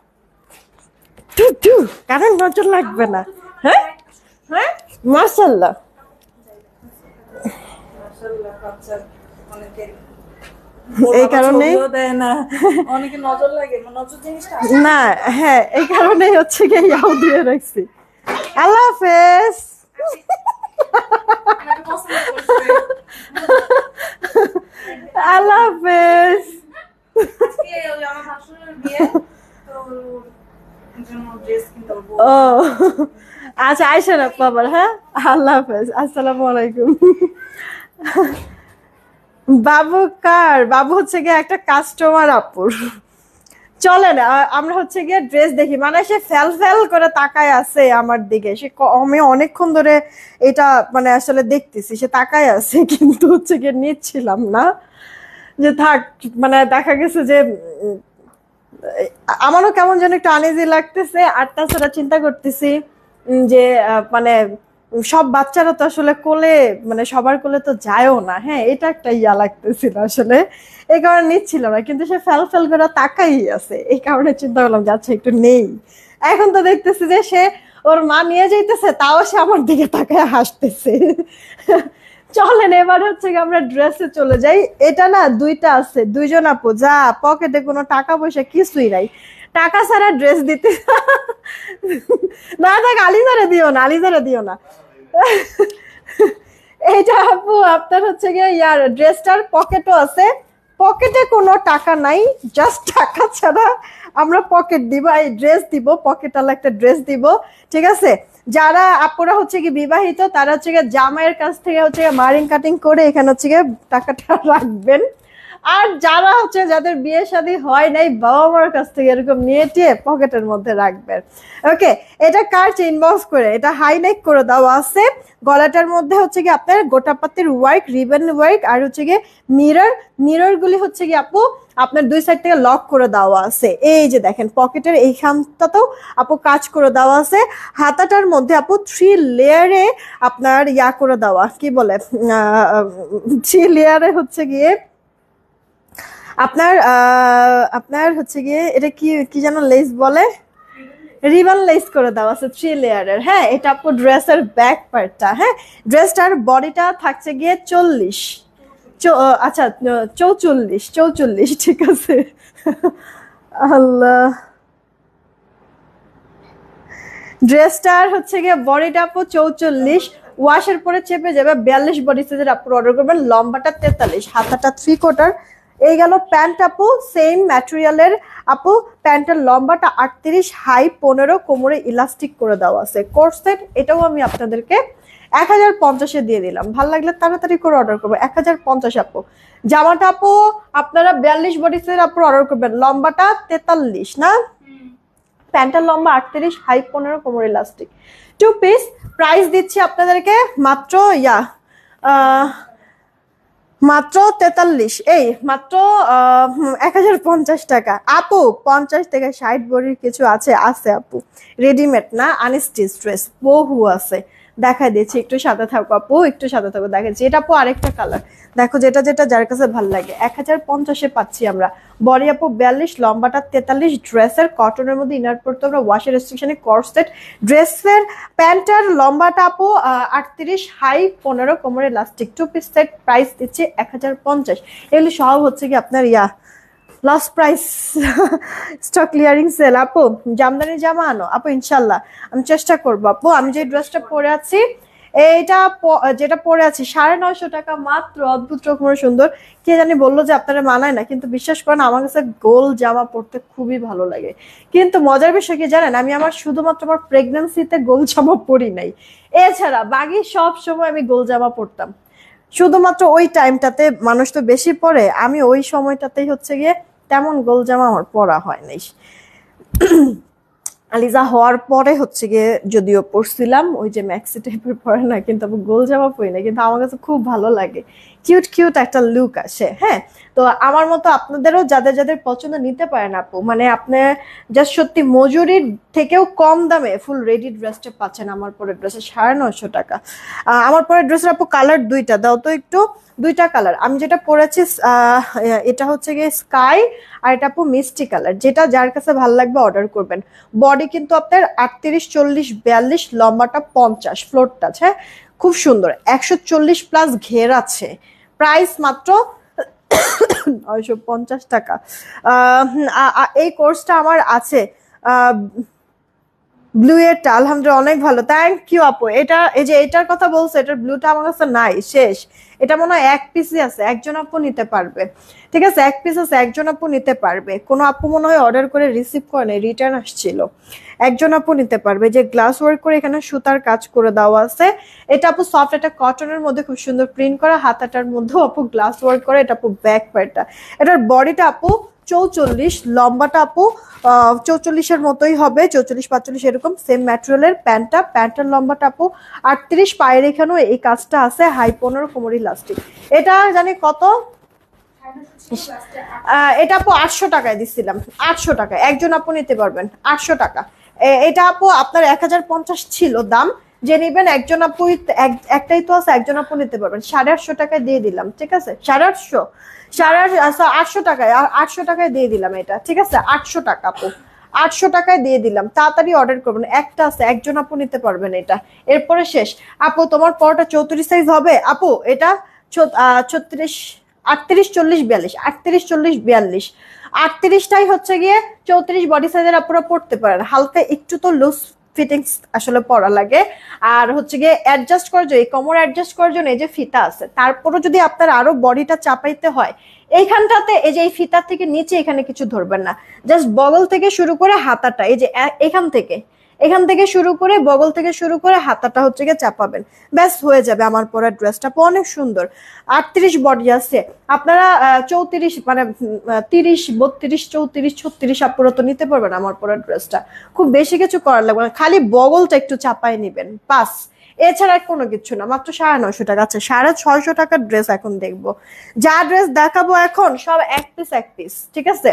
টু টু, কারণ নজর লাগবে না। হ্যাঁ হ্যাঁ মাশাল্লাহ। এই কারণে না, হ্যাঁ এই কারণে হচ্ছে গিয়ে ইয়াও দিয়ে রাখছি। আল্লাহ হাফেজ। আল্লাহ হাফেজ। ও আচ্ছা, আইসেন আপু আবার। হ্যাঁ আল্লাহ হাফেজ, আসসালামু আলাইকুম। বাবু কার? বাবু হচ্ছে গিয়ে একটা কাস্টমার আপুর। চলেন আমরা হচ্ছে গিয়ে ড্রেস দেখি। মানে সে ফেল ফেল করে তাকায় আছে আমার দিকে। সে আমি অনেকক্ষণ ধরে এটা মানে আসলে দেখতেছি, সে তাকায় আছে, কিন্তু হচ্ছে গিয়ে নিচ্ছিলাম না, যে থাক। মানে দেখা গেছে যে আমারও কেমন যেন একটু আনইজি লাগতেছে। আর তাছাড়া চিন্তা করতেছি যে মানে সব বাচ্চারা তো আসলে কোলে, মানে সবার কোলে তো যায়ও না। হ্যাঁ এটা একটা ইয়া লাগতেছিল আসলে, এই কারণে নিচ্ছিলাম না। কিন্তু সে ফেল ফেল করে তাকাই আছে, এই কারণে চিন্তা করলাম যে আচ্ছা একটু নেই। এখন তো দেখতেছি যে সে ওর মা নিয়ে যাইতেছে, তাও সে আমার দিকে তাকায় হাসতেছে। চলেন এবার হচ্ছে আমরা ড্রেসে চলে যাই। এটা না দুইটা আছে, দুইজন আপু, যা পকেটে কোনো টাকা পয়সা কিছুই নাই, টাকা ছাড়া ড্রেস দিতে। না থাক, আলিজারে দিও না, আলিজারে দিও না। এইটা আপু আপনার হচ্ছে গিয়ে ইয়ার ড্রেসটার পকেটও আছে, পকেটে কোনো টাকা নাই, জাস্ট টাকা ছাড়া আমরা পকেট দিব, এই ড্রেস দিব, পকেট আলা একটা ড্রেস দিব। ঠিক আছে, যারা আপুরা হচ্ছে কি বিবাহিত, তারা হচ্ছে গিয়ে জামাইয়ের কাছ থেকে হচ্ছে মারিং কাটিং করে এখানে হচ্ছে গিয়ে টাকাটা রাখবেন। আর যারা হচ্ছে যাদের বিয়ে শাদী হয় নাই, বাবা মার কাছ থেকে এরকম নিয়ে টিয়ে পকেটের মধ্যে রাখবেন। ওকে, এটা কার ইনবক্স করে, এটা হাই নেক করে দেওয়া আছে। গলাটার মধ্যে হচ্ছে কি আপনার গোটাপাতির ওয়ার্ক, রিবন ওয়ার্ক, আর হচ্ছে গিয়ে মিরর গুলি হচ্ছে কি আপু আপনার দুই সাইড থেকে লক করে দেওয়া আছে। এই যে দেখেন পকেটের এইখানটাতেও আপু কাজ করে দেওয়া আছে। হাতাটার মধ্যে আপু 3 লেয়ারে আপনার ইয়া করে দেওয়া, কি বলে 3 লেয়ারে হচ্ছে গিয়ে আপনার আপনার হচ্ছে গিয়ে এটা কি কি যেন লেস বলে, রিবন লেস করে দেওয়া আছে 3 লেয়ারের। হ্যাঁ এটা আপু ড্রেসের ব্যাক পার্টটা। হ্যাঁ ড্রেসটার বডিটা থাকছে গিয়ে 40, আচ্ছা 44, ঠিক আছে। আল্লাহ, ড্রেসটার হচ্ছে গিয়ে বডিটা আপু 44, ওয়াশের পরে চেপে যাবে 42 বডি সাইজের আপু অর্ডার করবেন। লম্বাটা 43, হাতাটা 3/4। এই গেল প্যান্ট আপু, সেম ম্যাটেরিয়ালের আপু। প্যান্টের লম্বাটা 38, হাই 15, কোমরে ইলাস্টিক করে দেওয়া আছে। কোর্সেট এটাও আমি আপনাদেরকে 1050-এ দিয়ে দিলাম। ভালো লাগলে তাড়াতাড়ি করে অর্ডার করবো। 1050 আপু। জামাটা আপু আপনারা 42 বডি সাইজের আপু অর্ডার করবেন, লম্বাটা 43 না, প্যান্টের লম্বা 38, হাই 15, কোমর ইলাস্টিক। 2 পিস। প্রাইস দিচ্ছি আপনাদেরকে মাত্র মাত্র 43, এই মাত্র 1050 টাকা আপু। 50 থেকে 60 বডির কিছু আছে আপু, রেডিমেড না, আনস্টিচ ড্রেস বহু আছে। দেখাই দিচ্ছি, একটু সাথে থাকো আপু, একটু সাথে থাকো। দেখাচ্ছি এটা আপু আরেকটা কালার, দেখো যেটা যেটা যার কাছে ভালো লাগে। 1050-এ পাচ্ছি আমরা। বডি আপু 42, লম্বাটা 43, ড্রেসের কটনের মধ্যে ইনার পড়তে আমরা ওয়াশের রেস্ট্রিকশনে কর্সেট। ড্রেসের প্যান্টের লম্বাটা আপু 38, হাই 15, কোমরে ইলাস্টিক। 2 piece set. প্রাইস দিচ্ছে 1050। এগুলি সব হচ্ছে কি আপনার last price, stock clearing sell আপু। জামদানি জামা আনো আপু, ইনশাল্লাহ আমি চেষ্টা করবো আপু। আমি যে ড্রেসটা পরে আছি, এইটা যেটা পরে আছি 950 টাকা মাত্র, অদ্ভুত রকমের সুন্দর। কে জানি বললো যে আপনারা মানায় না, কিন্তু বিশ্বাস করেন আমার কাছে গোল জামা পরতে খুবই ভালো লাগে। কিন্তু মজার বিষয় কি জানেন, আমি শুধুমাত্র আমার প্রেগন্যান্সিতে গোল জামা পরি নাই, এছাড়া বাকি সব সময় আমি গোল জামা পরতাম। শুধুমাত্র ওই টাইমটাতে মানুষ তো বেশি পরে, আমি ওই সময়টাতেই হচ্ছে গিয়ে তেমন গোল জামা আমার পরা হয় নাই। আলিজা হওয়ার পরে হচ্ছে গিয়ে যদিও পরছিলাম, ওই যে ম্যাক্সি টাইপের পরে না, কিন্তু আমি গোল জামা পরি না, কিন্তু আমার কাছে খুব ভালো লাগে, কিউট কিউট একটা লুক আসে। হ্যাঁ, তো আমার মতো আপনাদেরও যাদের যাদের পছন্দ নিতে পারেন আপু, মানে আপনি জাস্ট সত্যি মজুরির থেকেও কম দামে ফুল রেডি ড্রেসটা পাচ্ছেন। আমার পরে ড্রেসের 950 টাকা। আমার পরে ড্রেসের আপু কালার দুইটা দাও তো একটু, দুইটা কালার আমি যেটা পরেছি, এটা হচ্ছে গিয়ে স্কাই, আর এটা আপু মিষ্টি কালার, যেটা যার কাছে ভালো লাগবে অর্ডার করবেন। বডি কিন্তু আপনার 38, 40, 42, লম্বাটা 50, ফ্লোর টাচ। হ্যাঁ, খুব সুন্দর, 140+ ঘের আছে। প্রাইস মাত্র 950 টাকা। এই কোর্সটা আমার আছে, ব্লু এরটা আলহামদুলিল্লাহ অনেক ভালো, থ্যাংক ইউ আপু। এটা এই যে এটার কথা বলছে, এটার ব্লুটা আমার কাছে নাই, শেষ। এটা মনে হয় এক পিসই আছে, একজন আপু নিতে পারবে। ঠিক আছে, এক পিস আছে, একজন আপু নিতে পারবে। কোনো আপু মনে হয় অর্ডার করে রিসিভ করে নাই, রিটার্ন আসছিল। একজন আপু নিতে পারবে। যে গ্লাস ওয়ার্ক করে এখানে সুতার কাজ করে দেওয়া আছে। এটা আপু সফট, এটা কটনের মধ্যে খুব সুন্দর প্রিন্ট করা, হাতাটার মধ্যেও আপু গ্লাস ওয়ার্ক করে। এটা আপু ব্যাক পার্টটা, এটার বডিটা আপু 44, লম্বাটা আপু 44-এর মতোই হবে, 44, 45 এরকম সেম ম্যাটেরিয়ালের। প্যান্টের লম্বাটা আপু 38, পায়ের এখানেও এই কাজটা আছে, হাই 15 কোমর ইলাস্টিক। এটা জানি কত, এটা আপু 800 টাকায় দিচ্ছিলাম, 800 টাকা একজন আপু নিতে পারবেন, 800 টাকা। এটা আপু আপনার 1050 ছিল দাম, যে নিবেন একজন আপু, একটাই তো আছে, একজন আপু নিতে পারবেন। 850 টাকায় দিয়ে দিলাম, ঠিক আছে, 850, 850 টাকায়, 800 টাকায় দিয়ে দিলাম এটা, ঠিক আছে, 800 টাকা আপু, 800 টাকায় দিয়ে দিলাম। তাড়াতাড়ি অর্ডার করবেন, একটা আছে, একজন আপু নিতে পারবেন এটা, এরপরে শেষ। আপু তোমার পরোটা 34 সাইজ হবে আপু, এটা 36, 38, 40, 42, 38, 40, 42, 38টাই হচ্ছে গিয়ে 34 বডি সাইজের আপনারা পড়তে পারেন। হালকা একটু তো লুজ ফিটিংস আসলে পরা লাগে, আর হচ্ছে গিয়ে অ্যাডজাস্ট করার জন্য, কোমর অ্যাডজাস্ট করার জন্য এই যে ফিতা আছে। তারপরও যদি আপনার আরো বডিটা চাপাইতে হয়, এইখানটাতে এই যে এই ফিতার থেকে নিচে এখানে কিছু ধরবেন না, জাস্ট বগল থেকে শুরু করে হাতাটা, এই যে এখান থেকে শুরু করে, বগল থেকে শুরু করে হাতাটা হচ্ছে গিয়ে চাপাবেন, ব্যাস হয়ে যাবে। আমার পরা ড্রেসটা অনেক সুন্দর। 38 বডি আছে, আপনারা 34 মানে 30, 32, 34, 36 আপনারা তো নিতে পারবেন আমার পরা ড্রেসটা। খুব বেশি কিছু করার লাগবে না, খালি বগলটা একটু চাপাই নিবেন, পাস। এছাড়া কোনো কিছু না, মাত্র 950 টাকা। আছে 650 টাকার ড্রেস এখন দেখবো, যা ড্রেস দেখাবো এখন সব এক পিস এক পিস, ঠিক আছে।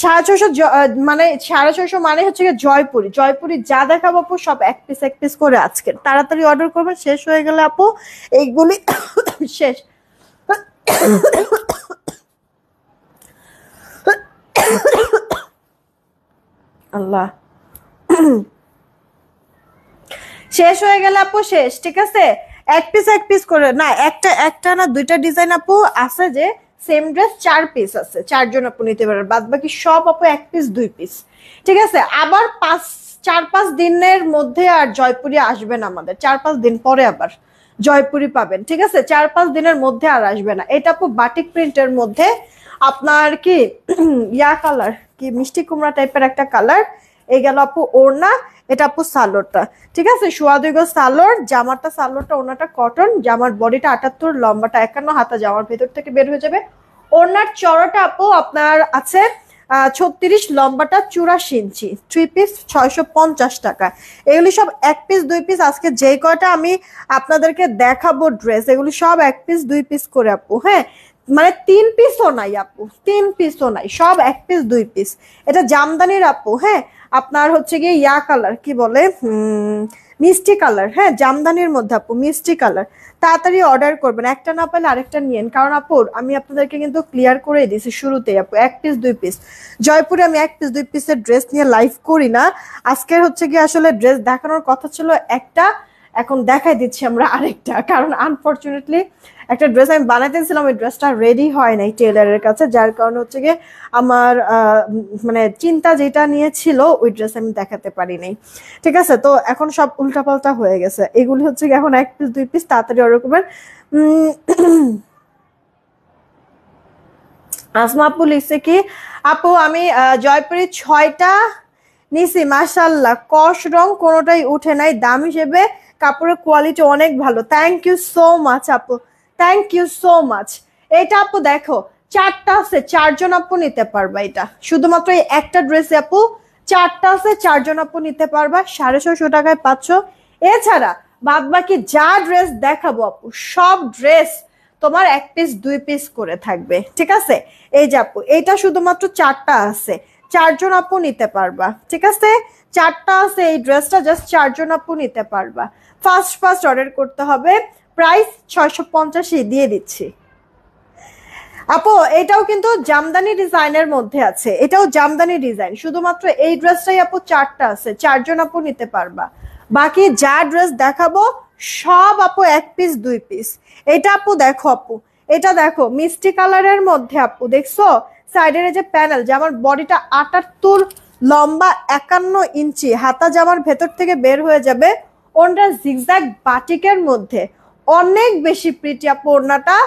650, মানে 650 মানে হচ্ছে জয়পুরি যা দেখাবো আপু সব এক পিস এক পিস করে আজকে। তাড়াতাড়ি অর্ডার করবেন, শেষ হয়ে গেলে আপু এইগুলি শেষ। আল্লাহ, শেষ হয়ে গেলে আপু শেষ, ঠিক আছে। এক পিস করে না, একটা না দুইটা ডিজাইন আপু আছে যে সেম ড্রেস 4 পিস আছে, 4জন আপু নিতে পারেন, বাদ বাকি সব আপু 1 পিস 2 পিস, ঠিক আছে। আবার 4-5 দিনের মধ্যে আর জয়পুরি আসবে না আমাদের, 4-5 দিন পরে আবার জয়পুরি পাবেন, ঠিক আছে। 4-5 দিনের মধ্যে আর আসবে না। এটা আপু বাটিক প্রিন্টের মধ্যে আপনার কি ইয়া কালার, কি মিষ্টি কুমড়া টাইপের একটা কালার। এই গেল আপু ওড়না, এটা আপু সালোয়ারটা, ঠিক আছে, সোয়া 2 গজ সালোয়ার, জামাটা সালোয়ারটা, ওড়নাটা কটন, জামার বডিটা 78, লম্বাটা 51, হাতা জামার ভেতর থেকে বের হয়ে যাবে। ওড়নার চড়াটা আপু আপনার আছে 36, লম্বাটা 84 ইঞ্চি, 3 পিস 650 টাকা। এগুলি সব 1 পিস 2 পিস, আজকে যেই কয়টা আমি আপনাদেরকে দেখাবো ড্রেস, এগুলি সব 1 পিস 2 পিস করে আপু। হ্যাঁ, মানে 3 পিসও নাই আপু, 3 পিসও নাই, সব 1 পিস 2 পিস। এটা জামদানির আপু। হ্যাঁ, আপনার হচ্ছে গিয়ে ইয়া কালার, কি বলে, মিষ্টি কালার। হ্যাঁ, জামদানির মধ্যে আপু মিষ্টি কালার। তাড়াতাড়ি অর্ডার করবেন, একটা না পেলে আরেকটা নিয়েন, কারণ আপু আমি আপনাদেরকে কিন্তু ক্লিয়ার করে দিয়েছি শুরুতেই আপু, 1 পিস 2 পিস। জয়পুরে আমি 1 পিস 2 পিসের ড্রেস নিয়ে লাইভ করি না। আজকের হচ্ছে গিয়ে আসলে ড্রেস দেখানোর কথা ছিল একটা, এখন দেখাই দিচ্ছি আমরা আরেকটা, কারণ আনফরচুনেটলি একটা ড্রেস আমি বানাইতেছিলাম, ওই ড্রেসটা রেডি হয় নাই টেলারের কাছে, যার কারণে হচ্ছে গিয়ে আমার মানে চিন্তা যেটা নিয়েছিল ওই ড্রেস আমি দেখাতে পারি নাই, ঠিক আছে। তো এখন সব উল্টাপাল্টা হয়ে গেছে, এগুলি হচ্ছে গিয়ে এখন 1 পিস 2 পিস, তাড়াতাড়ি অর্ডার করবেন। আসমা আপু লিখছে কি, আপু আমি জয়পুরি 6টা নিছি, মাশাল্লাহ, কস রং কোনোটাই উঠে নাই, দাম হিসেবে কাপড়ের কোয়ালিটি অনেক ভালো, থ্যাংক ইউ সো মাচ আপু, থ্যাংক ইউ সো মাচ। এটা আপু দেখো 4টা আছে, 4জন আপু নিতে পারবে, এটা শুধুমাত্র এই একটা ড্রেসে আপু চারটা আছে, চারজন আপু নিতে পারবা, 650 টাকায় পাচ্ছ। এছাড়া বাদ বাকি যা ড্রেস দেখাবো আপু, সব ড্রেস তোমার 1 পিস 2 পিস করে থাকবে, ঠিক আছে? এই যে আপু এইটা শুধুমাত্র চারটা আছে, চারজন আপু নিতে পারবা, ঠিক আছে? চারটা আছে, এই ড্রেসটা জাস্ট চারজন আপু নিতে পারবা। ফার্স্ট ফার্স্ট অর্ডার করতে হবে, প্রাইস 650 দিয়ে দিচ্ছি আপু। এটাও কিন্তু জামদানি ডিজাইনের মধ্যে আছে, এটাও জামদানি ডিজাইন, শুধুমাত্র এই ড্রেসটাই আপু চারটা আছে, চারজন আপু নিতে পারবা। বাকি যা ড্রেস দেখাবো সব আপু 1 পিস 2 পিস। এটা আপু দেখো আপু, এটা দেখো মিষ্টি কালারের মধ্যে আপু, দেখছো সাইডের যে প্যানেল, যে আমার বডিটা 78, লম্বা 51 ইঞ্চি, হাতা জামার ভেতর থেকে বের হয়ে যাবে। ওনটা জিগজ্যাগ বাটিকের মধ্যে, অনেক বেশি প্রিটি আপু। ওড়নাটা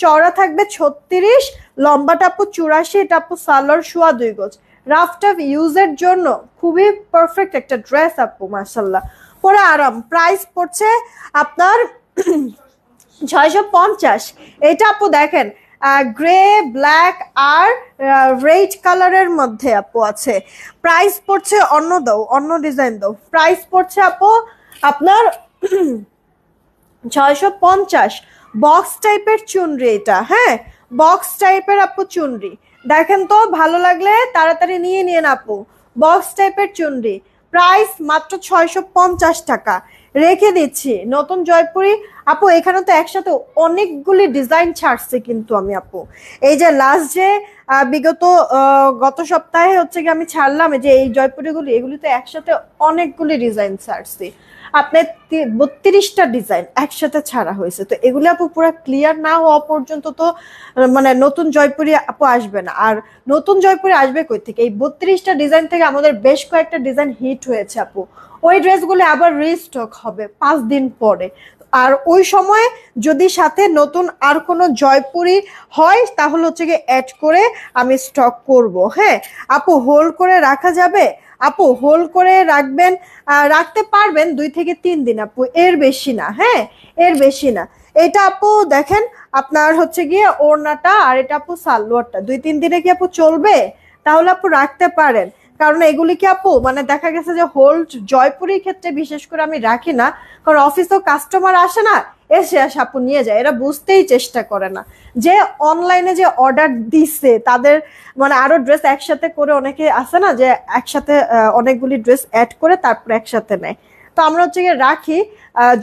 চওড়া থাকবে 36, লম্বাটা আপু 84, এটা আপু সালোয়ার সোয়া 2 গজ। রাফ টাফ ইউজের জন্য খুবই পারফেক্ট একটা ড্রেস আপু, মাশাল্লাহ, পরে আরাম। প্রাইস পড়ছে আপনার 650। এটা আপু দেখেন গ্রে ব্ল্যাক আর রেড কালারের মধ্যে আপু আছে। প্রাইস পড়ছে অন্য দাও, অন্য ডিজাইন দাও। প্রাইস পড়ছে আপু আপনার 650। বক্স টাইপের চুনরি এটা, হ্যাঁ বক্স টাইপের আপু চুনরি, দেখেন তো ভালো লাগলে তাড়াতাড়ি নিয়ে নিন আপু। বক্স টাইপের চুনরি, প্রাইস মাত্র 650 টাকা রেখে দিচ্ছি। নতুন জয়পুরি আপু, এখানে তো একসাথে অনেকগুলি ডিজাইন ছাড়ছে কিন্তু আমি আপু, এই যে লাস্ট যে বিগত গত সপ্তাহে হচ্ছে কি আমি ছাড়লাম যে এই জয়পুরিগুলি, এগুলি তো একসাথে অনেকগুলি ডিজাইন ছাড়ছি। আপনার 32টা ডিজাইন একসাথে ছাড়া হয়েছে, তো এগুলি আপু পুরো ক্লিয়ার না হওয়া পর্যন্ত তো মানে নতুন জয়পুরি আপু আসবে না। আর নতুন জয়পুরি আসবে কই থেকে? এই 32টা ডিজাইন থেকে আমাদের বেশ কয়েকটা ডিজাইন হিট হয়েছে আপু, ওই ড্রেসগুলি আবার রিস্টক হবে 5 দিন পরে। আর ওই সময় যদি সাথে নতুন আর কোনো জয়পুরি হয় তাহলে হচ্ছে গিয়ে অ্যাড করে আমি স্টক করব। হ্যাঁ আপু, হোল্ড করে রাখা যাবে আপু? হোল্ড করে রাখবেন, রাখতে পারবেন 2 থেকে 3 দিন আপু, এর বেশি না। হ্যাঁ এর বেশি না। এটা আপু দেখেন আপনার হচ্ছে গিয়ে ওড়নাটা, আর এটা আপু সালোয়ারটা, 2-3 দিনে কি আপু চলবে? তাহলে আপু রাখতে পারেন, কারণ এগুলি কি আপু মানে দেখা গেছে যে হোল্ড জয়পুরের ক্ষেত্রে বিশেষ করে আমি রাখি না, কারণ অফিসেও কাস্টমার আসে না, এসে আপু নিয়ে যায়, এরা বুঝতেই চেষ্টা করে না যে অনলাইনে যে অর্ডার দিচ্ছে তাদের মানে আরো ড্রেস একসাথে করে, অনেকে আসে না যে একসাথে অনেকগুলি ড্রেস অ্যাড করে তারপরে একসাথে নেয়। তো আমরা হচ্ছে গিয়ে রাখি,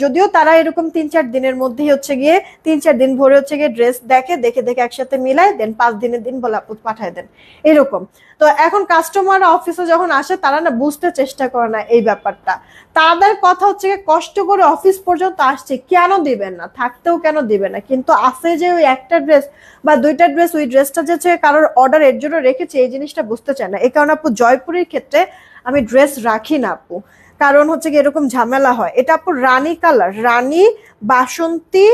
যদিও তারা এরকম 3-4 দিনের মধ্যেই হচ্ছে গিয়ে 3-4 দিন ভরে হচ্ছে গিয়ে ড্রেস দেখে দেখে দেখে একসাথে মিলায় দেন, 5 দিনের দিন বলে আপু পাঠায় দেন এরকম। তো এখন কাস্টমার অফিসে যখন আসে তারা না বুঝতে চেষ্টা করে না এই ব্যাপারটা, তাদের কথা হচ্ছে গিয়ে কষ্ট করে অফিস পর্যন্ত আসছে, কেন দিবেন না, থাকতেও কেন দিবে না, কিন্তু আছে যে ওই একটা ড্রেস বা 2টা ড্রেস, ওই ড্রেসটা যে কারোর অর্ডার এর জন্য রেখেছে এই জিনিসটা বুঝতে চায় না। এই কারণে আপু জয়পুরের ক্ষেত্রে আমি ড্রেস রাখি না আপু, কারণ হচ্ছে কি এরকম ঝামেলা হয়। এটা আপু রানী কালার, রানী বাসন্তী,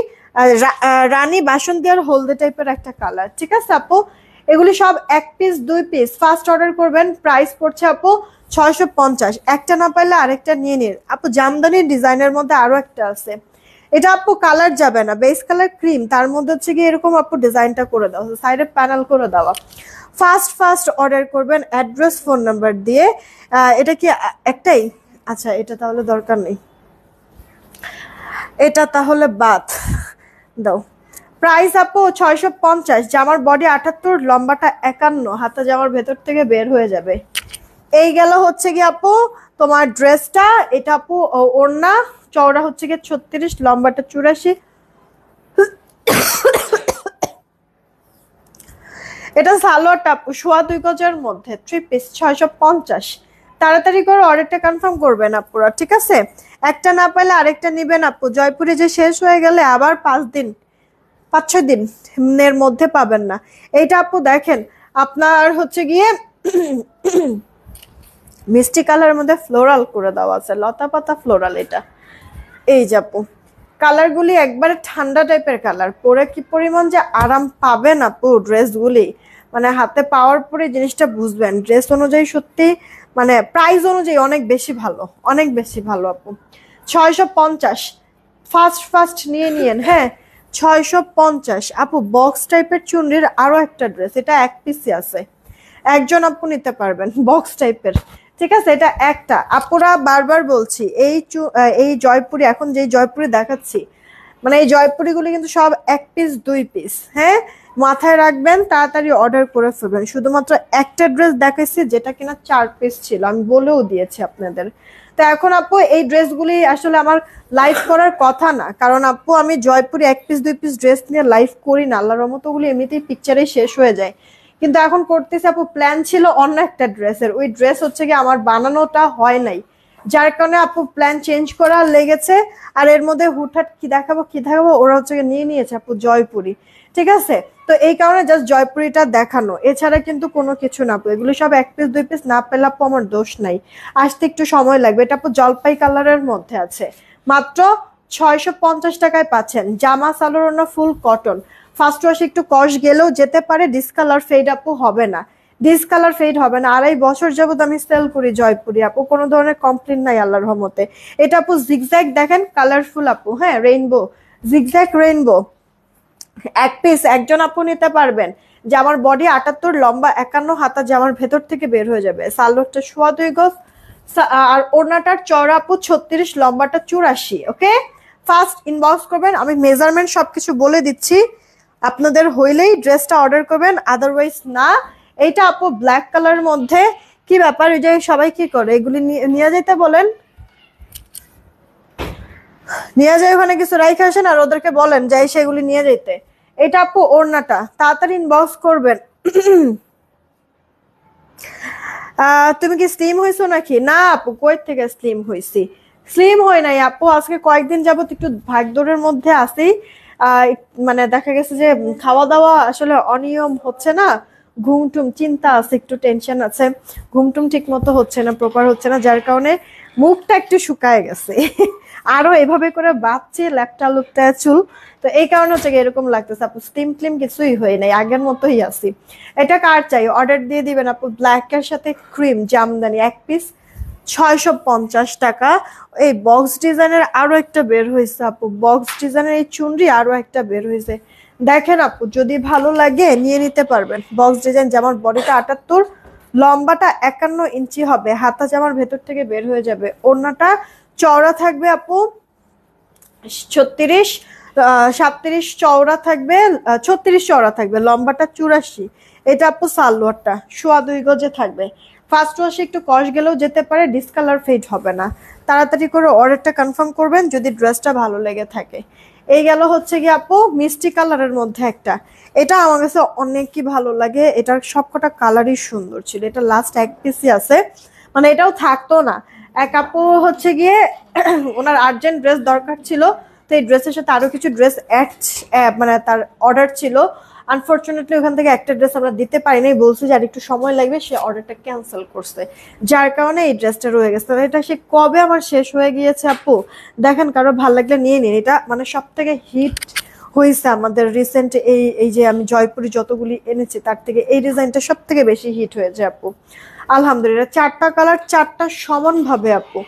রানী বাসন্তী আর হলদে টাইপের একটা কালার, ঠিক আছে আপু? এগুলি সব 1 পিস 2 পিস, ফার্স্ট অর্ডার করবেন। প্রাইস পড়ছে আপু 650। একটা না পাইলে আরেকটা নিয়ে নিন আপু। জামদানির ডিজাইনের মধ্যে আরো একটা আছে, এটা আপু কালার যাবে না, বেস কালার ক্রিম, তার মধ্যে হচ্ছে কি এরকম আপু ডিজাইনটা করে দেওয়া, সাইডে প্যানেল করে দেওয়া। ফার্স্ট ফার্স্ট অর্ডার করবেন অ্যাড্রেস ফোন নাম্বার দিয়ে। এটা কি একটাই? আচ্ছা এটা তাহলে দরকার নেই, এটা তাহলে বাদ দাও। প্রাইস আপু 650, জামার বডি 78, লম্বাটা 51, হাতা জামার ভেতর থেকে বের হয়ে যাবে। এই গেল হচ্ছে কি আপু তোমার ড্রেসটা। এটা আপু ওড়না চওড়া হচ্ছে গিয়ে 36, লম্বাটা 84। এটা সালোয়ারটা আপু সোয়া 2 গজের মধ্যে 3 পিস, 650। তাড়াতাড়ি করে অর্ডারটা কনফার্ম করবেন আপুরা, ঠিক আছে? একটা না পাইলে আরেকটা নিবেন আপু, জয়পুরে যে শেষ হয়ে গেলে আবার 5-6 দিনের মধ্যে পাবেন না। এইটা আপু দেখেন আপনার হচ্ছে গিয়ে মিষ্টি কালারের মধ্যে ফ্লোরাল করে দেওয়া আছে, লতা পাতা ফ্লোরাল। এটা এই যে আপু কালারগুলি একবারে ঠান্ডা টাইপের কালার, পরে কি পরিমাণ যে আরাম পাবেন আপু ড্রেসগুলি, মানে হাতে পাওয়ার পরে জিনিসটা বুঝবেন। ড্রেস অনুযায়ী সত্যি মানে প্রাইস অনুযায়ী অনেক বেশি ভালো, অনেক বেশি ভালো আপু। 650 ফার্স্ট ফার্স্ট নিয়ে নিয়েন। হ্যাঁ 650 আপু। বক্স টাইপের চুনরির আরো একটা ড্রেস, এটা 1 পিসই আছে, একজন আপু নিতে পারবেন, বক্স টাইপের ঠিক আছে, এটা একটা। আপুরা বারবার বলছি এই জয়পুরি, এখন যে জয়পুরি দেখাচ্ছি, মানে এই জয়পুরিগুলি কিন্তু সব 1 পিস 2 পিস। হ্যাঁ, মাথায় রাখবেন, তাড়াতাড়ি অর্ডার করে ফেলবেন। শুধুমাত্র একটা ড্রেস দেখাইছি যেটা কিনা 4 পিস ছিল, আমি বলেও দিয়েছি আপনাদের। তো এখন আপু এই ড্রেসগুলি আসলে আমার লাইভ করার কথা না, কারণ আপু আমি জয়পুরি 1 পিস 2 পিস ড্রেস নিয়ে লাইভ করি না, আল্লাহর রহমত ওগুলি এমনিতেই পিকচারেই শেষ হয়ে যায়। কিন্তু এখন করতেছি আপু, প্ল্যান ছিল অন্য একটা ড্রেসের, ওই ড্রেস হচ্ছে কি আমার বানানোটা হয় নাই, যার কারণে আপু প্ল্যান চেঞ্জ করা লেগেছে। আর এর মধ্যে হুটহাট কি দেখাবো কি দেখাবো, ওরা হচ্ছে নিয়ে নিয়েছে আপু জয়পুরি। ঠিক আছে, তো এই কারণে জাস্ট জয়পুরিটা দেখানো, এছাড়া কিন্তু কোনো কিছু না আপু। এগুলো সব 1 পিস 2 পিস না পেলে আপু আমার দোষ নাই, আসতে একটু সময় লাগবে। এটা আপু জলপাই কালারের মধ্যে আছে, মাত্র 650 টাকায় পাচ্ছেন। জামা সালোয়ার ওড়না ফুল কটন, ফার্স্ট ওয়াশ একটু কস গেলেও যেতে পারে, ডিসকালার ফেড আপু হবে না, ডিসকালার ফেড হবে না। 2.5 বছর যাবত আমি সেল করি জয়পুরি আপু, কোনো ধরনের কমপ্লেন নাই আল্লাহর রহমতে। এটা আপু জিগজ্যাগ দেখেন, কালারফুল আপু, হ্যাঁ রেইনবো, জিগজ্যাগ রেইনবো। 1 পিস একজন আপু নিতে পারবেন। জামার বডি 78, লম্বা 51, হাতা জামার ভেতর থেকে বের হয়ে যাবে। সালোয়ারটা 2.25 গজ, আর ওড়নাটার চওড়া আপু 36, লম্বাটা 84। ওকে, ফার্স্ট ইনবক্স করবেন, আমি মেজারমেন্ট সবকিছু বলে দিচ্ছি, আপনাদের হইলেই ড্রেসটা অর্ডার করবেন, আদারওয়াইজ না। এইটা আপু ব্ল্যাক কালারের মধ্যে, কি ব্যাপার, ওই যে সবাই কি করে এগুলি নিয়ে যেতে বলেন, নিয়ে যায় ওখানে কিছু রাইখে আসেন আর ওদেরকে বলেন যাই সেগুলি নিয়ে যেতে। এটা আপু ওড়নাটা, তাড়াতাড়ি ইনবক্স করবেন। তুমি কি স্লিম হয়েছো নাকি? না আপু, কই থেকে স্লিম হয়েছি, স্লিম হয় নাই আপু, আজকে কয়েকদিন যাবত একটু ভাগদৌড়ের মধ্যে আছি। মানে দেখা গেছে যে খাওয়া দাওয়া আসলে অনিয়ম হচ্ছে না, ঘুমটুম চিন্তা আছে, একটু টেনশন আছে, ঘুমটুম ঠিক মতো হচ্ছে না, প্রপার হচ্ছে না, যার কারণে মুখটা একটু শুকায় গেছে। আরো এভাবে করে বাচ্চে ল্যাপটা লুপটা চুল, তো এই কারণে হচ্ছে এরকম লাগতেছে আপু, স্লিম ক্লিম কিছুই হয় নাই, আগের মতোই আছি। এটা কার চাই অর্ডার দিয়ে দিবেন আপু, ব্ল্যাক এর সাথে ক্রিম জামদানি 1 পিস 650 টাকা। এই বক্স ডিজাইনের আরো একটা বের হয়েছে আপু, বক্স ডিজাইনের এই চুনরি আরো একটা বের হয়েছে, দেখেন আপু যদি ভালো লাগে নিয়ে নিতে পারবেন। বক্স ডিজাইন, জামার বডিটা 78, লম্বাটা 51 ইঞ্চি হবে, হাতা জামার ভেতর থেকে বের হয়ে যাবে। ওড়নাটা চওড়া থাকবে আপু 36, 37 চওড়া থাকবে, 36 চওড়া থাকবে, লম্বাটা 84। এটা আপু সালোয়ারটা 2.25 গজে থাকবে। ফার্স্ট ওয়াশে একটু কষ গেলেও যেতে পারে, ডিসকালার ফেড হবে না। তাড়াতাড়ি করে অর্ডারটা কনফার্ম করবেন যদি ড্রেসটা ভালো লেগে থাকে। এই গেল হচ্ছে কি আপু মিষ্টি কালারের মধ্যে একটা, এটা আমার কাছে অনেকই ভালো লাগে, এটার সবকটা কালারই সুন্দর ছিল। এটা লাস্ট 1 পিসই আছে, মানে এটাও থাকতো না। এক আপু হচ্ছে গিয়ে ওনার আর্জেন্ট ড্রেস দরকার ছিল, তো এই ড্রেসের সাথে আরো কিছু ড্রেস মানে তার অর্ডার ছিল। আনফরচুনেটলি ওখান থেকে একটা ড্রেস আমরা দিতে পারিনি, বলছি যে আর একটু সময় লাগবে, সে অর্ডারটা ক্যান্সেল করছে, যার কারণে এই ড্রেসটা রয়ে গেছে। এটা সে কবে আমার শেষ হয়ে গিয়েছে আপু, দেখেন কারো ভালো লাগলে নিয়ে নিন। এটা মানে সব থেকে হিট হয়েছে আমাদের রিসেন্ট, এই যে আমি জয়পুরি যতগুলি এনেছি তার থেকে এই ডিজাইনটা সব থেকে বেশি হিট হয়েছে আপু। আলহামদুলিল্লাহ 4টা কালার 4টা সমান ভাবে আপু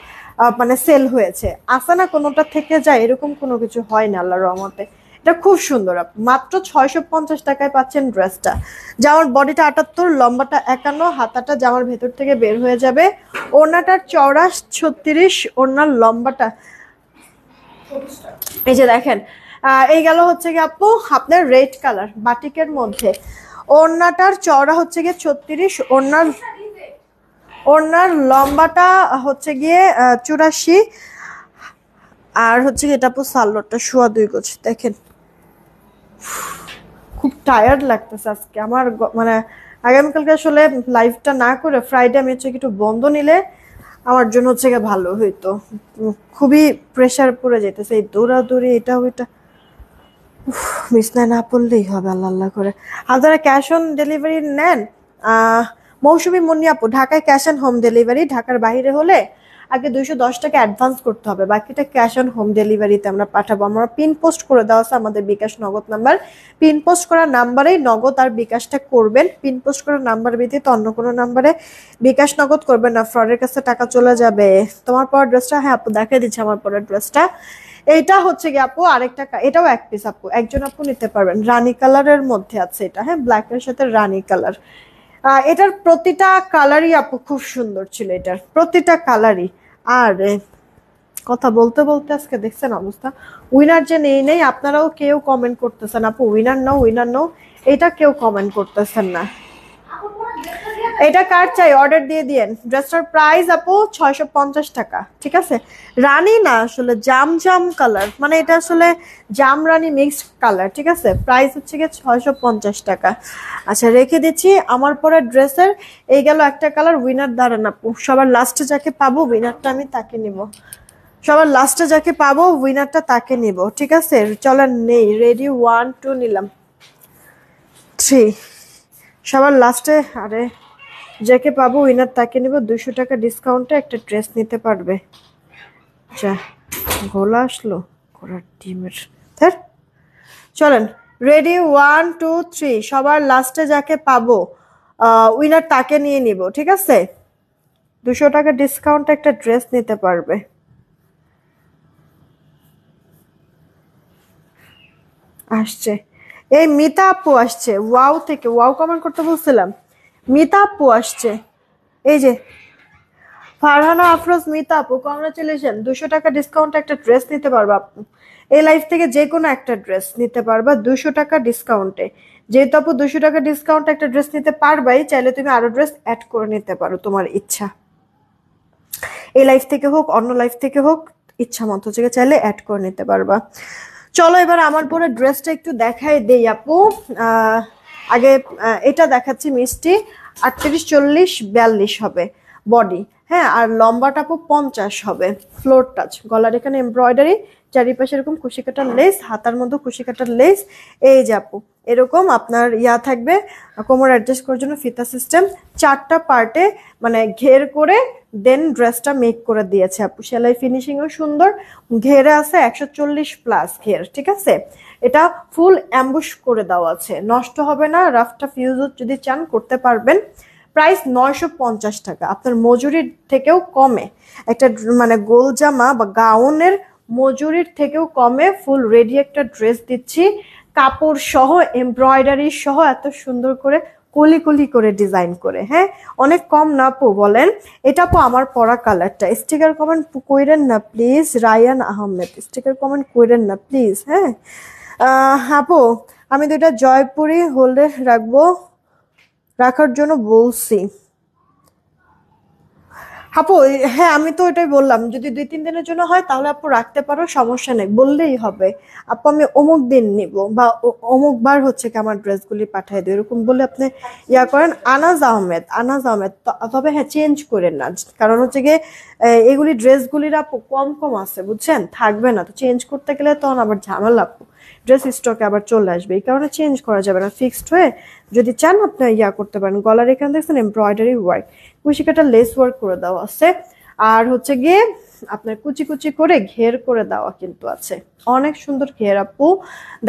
মানে সেল হয়েছে, আসে না কোনোটা থেকে যায়, এরকম কোনো কিছু হয় না আল্লাহর রহমতে। এটা খুব সুন্দর আপু, মাত্র 650 টাকায় পাচ্ছেন ড্রেসটা। জামার বডিটা 78, লম্বাটা 51, হাতাটা জামার ভেতর থেকে বের হয়ে যাবে। ওড়নাটার চওড়া 36, ওড়নার লম্বাটা এই যে দেখেন। এই গেল হচ্ছে কি আপু আপনার রেড কালার বাটিকের মধ্যে, ওড়নাটার চওড়া হচ্ছে গিয়ে 36, ওড়নার লম্বাটা হচ্ছে গিয়ে 84, আর হচ্ছে গিয়ে এটা আপু সালোয়ারটা 2.25 গজ। দেখেন খুব টায়ার্ড লাগতেছে আজকে আমার, মানে আগামীকালকে আসলে লাইভটা না করে ফ্রাইডে আমি হচ্ছে একটু বন্ধ নিলে আমার জন্য হচ্ছে গিয়ে ভালো হইতো, খুবই প্রেসার পড়ে যেতেছে এই দৌড়াদৌড়ি এটা ওইটা, বিছনায় না পড়লেই হবে আল্লাহ আল্লাহ করে। আপনারা ক্যাশ অন ডেলিভারি নেন? মৌসুমী মুন্নি আপু, ঢাকায় ক্যাশ অন হোম ডেলিভারি, ঢাকার বাইরে হলে আগে 210 টাকা অ্যাডভান্স করতে হবে, বাকিটা ক্যাশ অন হোম ডেলিভারিতে আমরা পাঠাবো। আমরা পিন পোস্ট করে দেওয়া আছে আমাদের বিকাশ নগদ নাম্বার, পিন পোস্ট করা নাম্বারেই নগদ আর বিকাশটা করবেন, পিন পোস্ট করা নাম্বার ব্যতীত অন্য কোনো নাম্বারে বিকাশ নগদ করবেন না, ফ্রডের কাছে টাকা চলে যাবে। তোমার পরের ড্রেসটা, হ্যাঁ আপু দেখাই দিচ্ছে আমার পরের ড্রেসটা, এইটা হচ্ছে কি আপু আরেকটা, এটাও 1 পিস আপু, একজন আপু নিতে পারবেন, রানী কালারের মধ্যে আছে এটা, হ্যাঁ ব্ল্যাক এর সাথে রানী কালার। এটার প্রতিটা কালারই আপু খুব সুন্দর ছিল, এটার প্রতিটা কালারই। আর কথা বলতে বলতে আজকে দেখছেন অবস্থা, উইনার যে নেই আপনারাও কেউ কমেন্ট করতেছেন আপু উইনার নাও উইনার নাও, এটা কেউ কমেন্ট করতেছেন না। এটা কার চাই অর্ডার দিয়ে দিয়েন। ড্রেসটার প্রাইস আপু 650 টাকা, ঠিক আছে। রানী না আসলে জাম জাম কালার, মানে এটা আসলে জাম রানী মিক্সড কালার, ঠিক আছে। প্রাইস হচ্ছে গিয়ে 650 টাকা। আচ্ছা রেখে দিচ্ছি। আমার পরে ড্রেসের এই গেল একটা কালার। উইনার দাঁড়ান আপু, সবার লাস্টে যাকে পাবো উইনারটা আমি তাকে নিব, সবার লাস্টে যাকে পাবো উইনারটা তাকে নিব, ঠিক আছে। চলেন নেই, রেডি 1 2 নিলাম 3, সবার লাস্টে আরে যাকে পাবো উইনার তাকে নিব। 200 টাকা ডিসকাউন্টে একটা ড্রেস নিতে পারবে। যা গোলা আসলো ঘোড়ার ডিমের। চলেন রেডি 1 2 3, সবার লাস্টে যাকে পাবো উইনার তাকে নিয়ে নিব, ঠিক আছে। 200 টাকা ডিসকাউন্টে একটা ড্রেস নিতে পারবে। আসছে এই মিতা আপু আসছে ওয়াও থেকে, ওয়াও কমেন্ট করতে বলছিলাম। মিতা আপু আসছে, এই যে ফারহানা আফরোজ মিতা আপু, কংগ্রাচুলেশন। 200 টাকা ডিসকাউন্ট একটা ড্রেস নিতে পারবা আপু, এই লাইফ থেকে যে কোনো একটা ড্রেস নিতে পারবা 200 টাকা ডিসকাউন্টে। যেহেতু আপু 200 টাকা ডিসকাউন্টে একটা ড্রেস নিতে পারবাই, চাইলে তুমি আরো ড্রেস অ্যাড করে নিতে পারো, তোমার ইচ্ছা। এই লাইফ থেকে হোক অন্য লাইফ থেকে হোক, ইচ্ছা মতো থেকে চাইলে অ্যাড করে নিতে পারবা। চলো এবার আমার পরে ড্রেসটা একটু দেখাই দেই আপু। আগে এটা দেখাচ্ছি, মিষ্টি 38 40 42 হবে বডি, হ্যাঁ। আর লম্বাটা আপু 50 হবে। ফ্লোর টাচ, গলার এখানে এমব্রয়ডারি, চারিপাশে এরকম কুশি কাটার লেস, হাতার মধ্যে কুশি কাটার লেস। এই যে আপু এরকম আপনার ইয়া থাকবে, কোমর অ্যাডজাস্ট করার জন্য ফিতা সিস্টেম, 4টা পার্টে মানে ঘের করে দেন ড্রেসটা মেক করে দিয়েছে আপু। সেলাই ফিনিশিংও সুন্দর, ঘেরে আছে 140 প্লাস ঘের, ঠিক আছে। এটা ফুল অ্যাম্বুশ করে দেওয়া আছে, নষ্ট হবে না। রাফটা ফিউজ যদি চান করতে পারবেন। প্রাইস 950 টাকা, আপনার মজুরির থেকেও কমে। একটা মানে গোল জামা বা গাউনের মজুরির থেকেও কমে ফুল রেডি একটা ড্রেস দিচ্ছি, কাপড় সহ এমব্রয়ডারি সহ এত সুন্দর করে কলি কলি করে ডিজাইন করে, হ্যাঁ। অনেক কম না আপু বলেন। এটা আপু আমার পরা কালারটা। স্টিকার কমেন্ট কইরেন না please, Rayan Ahmed sticker comment কইরেন না প্লিজ, হ্যাঁ। আপু আমি দুইটা জয়পুরি হোল্ডে রাখবো, রাখার জন্য বলছি আপু। হ্যাঁ আমি তো ওটাই বললাম, যদি 2-3 দিনের জন্য হয় তাহলে আপু রাখতে পারো, সমস্যা নেই, বললেই হবে আপু আমি অমুক দিন নিব বা অমুক বার হচ্ছে কি আমার ড্রেসগুলি পাঠিয়ে দিও, এরকম বলে আপনি ইয়া করেন। আনাজ আহমেদ, আনাজ আহমেদ, তবে হ্যাঁ চেঞ্জ করেন না, কারণ হচ্ছে গিয়ে এগুলি ড্রেসগুলির আপু কম কম আছে বুঝছেন, থাকবে না, তো চেঞ্জ করতে গেলে তখন আবার ঝামেলা আপু, ড্রেস স্টকে আবার চলে আসবে, এই কারণে চেঞ্জ করা যাবে না। ফিক্সড হয়ে যদি চান আপনি ইয়া করতে পারেন। গলার এখানে দেখছেন এমব্রয়ডারি ওয়ার্ক, কুচিকাটা লেস ওয়ার্ক করে দেওয়া আছে। আর হচ্ছে গিয়ে আপনার কুচি কুচি করে ঘের করে দেওয়া কিন্তু আছে, অনেক সুন্দর ঘের আপু।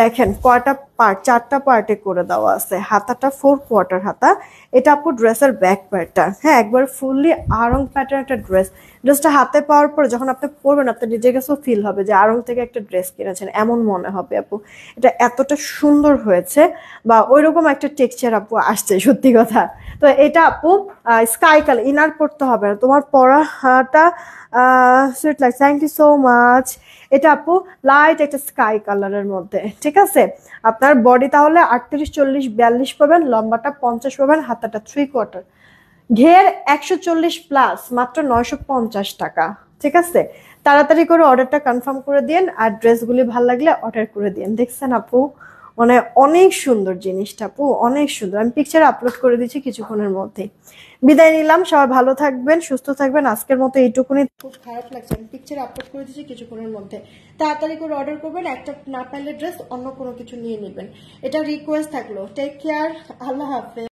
দেখেন কয়টা পার্ট, 4টা পার্টে করে দেওয়া আছে। হাতাটা 4 কোয়ার্টার হাতা। এটা আপু ড্রেসের ব্যাক পার্টটা, হ্যাঁ একবার ফুললি আরং প্যাটার্ন একটা ড্রেস। ড্রেসটা হাতে পাওয়ার পর যখন আপনি পরবেন আপনার নিজের কাছেও ফিল হবে যে আরং থেকে একটা ড্রেস কিনেছেন, এমন মনে হবে আপু। এটা এতটা সুন্দর হয়েছে বা ওইরকম একটা টেক্সচার আপু আসছে, সত্যি কথা। তো এটা আপু স্কাই কালার, ইনার পড়তে হবে না, তোমার পরাটা sweet like, thank you so much. এটা আপু লাইট একটা স্কাই কালারের মধ্যে, ঠিক আছে। আপনার বডি তাহলে 38 40 42 পাবেন, লম্বাটা 50 পাবেন, হাতাটা 3 কোয়ার্টার, ঘের 140 প্লাস, মাত্র 950 টাকা, ঠিক আছে। তাড়াতাড়ি করে অর্ডারটা কনফার্ম করে দিন, আর ড্রেসগুলি ভালো লাগলে অর্ডার করে দিন। দেখছেন আপু মানে অনেক সুন্দর জিনিসটা আপু, অনেক সুন্দর। আমি পিকচার আপলোড করে দিচ্ছি কিছুক্ষণের মধ্যে। বিদায় নিলাম, সবাই ভালো থাকবেন সুস্থ থাকবেন, আজকের মতো এইটুকুনি। খুব খারাপ লাগছে, আমি পিকচার আপলোড করে দিচ্ছি কিছুক্ষণের মধ্যে, তাড়াতাড়ি করে অর্ডার করবেন। একটা না পাইলে ড্রেস অন্য কোনো কিছু নিয়ে নেবেন, এটা রিকোয়েস্ট থাকলো। টেক কেয়ার, আল্লাহ হাফেজ।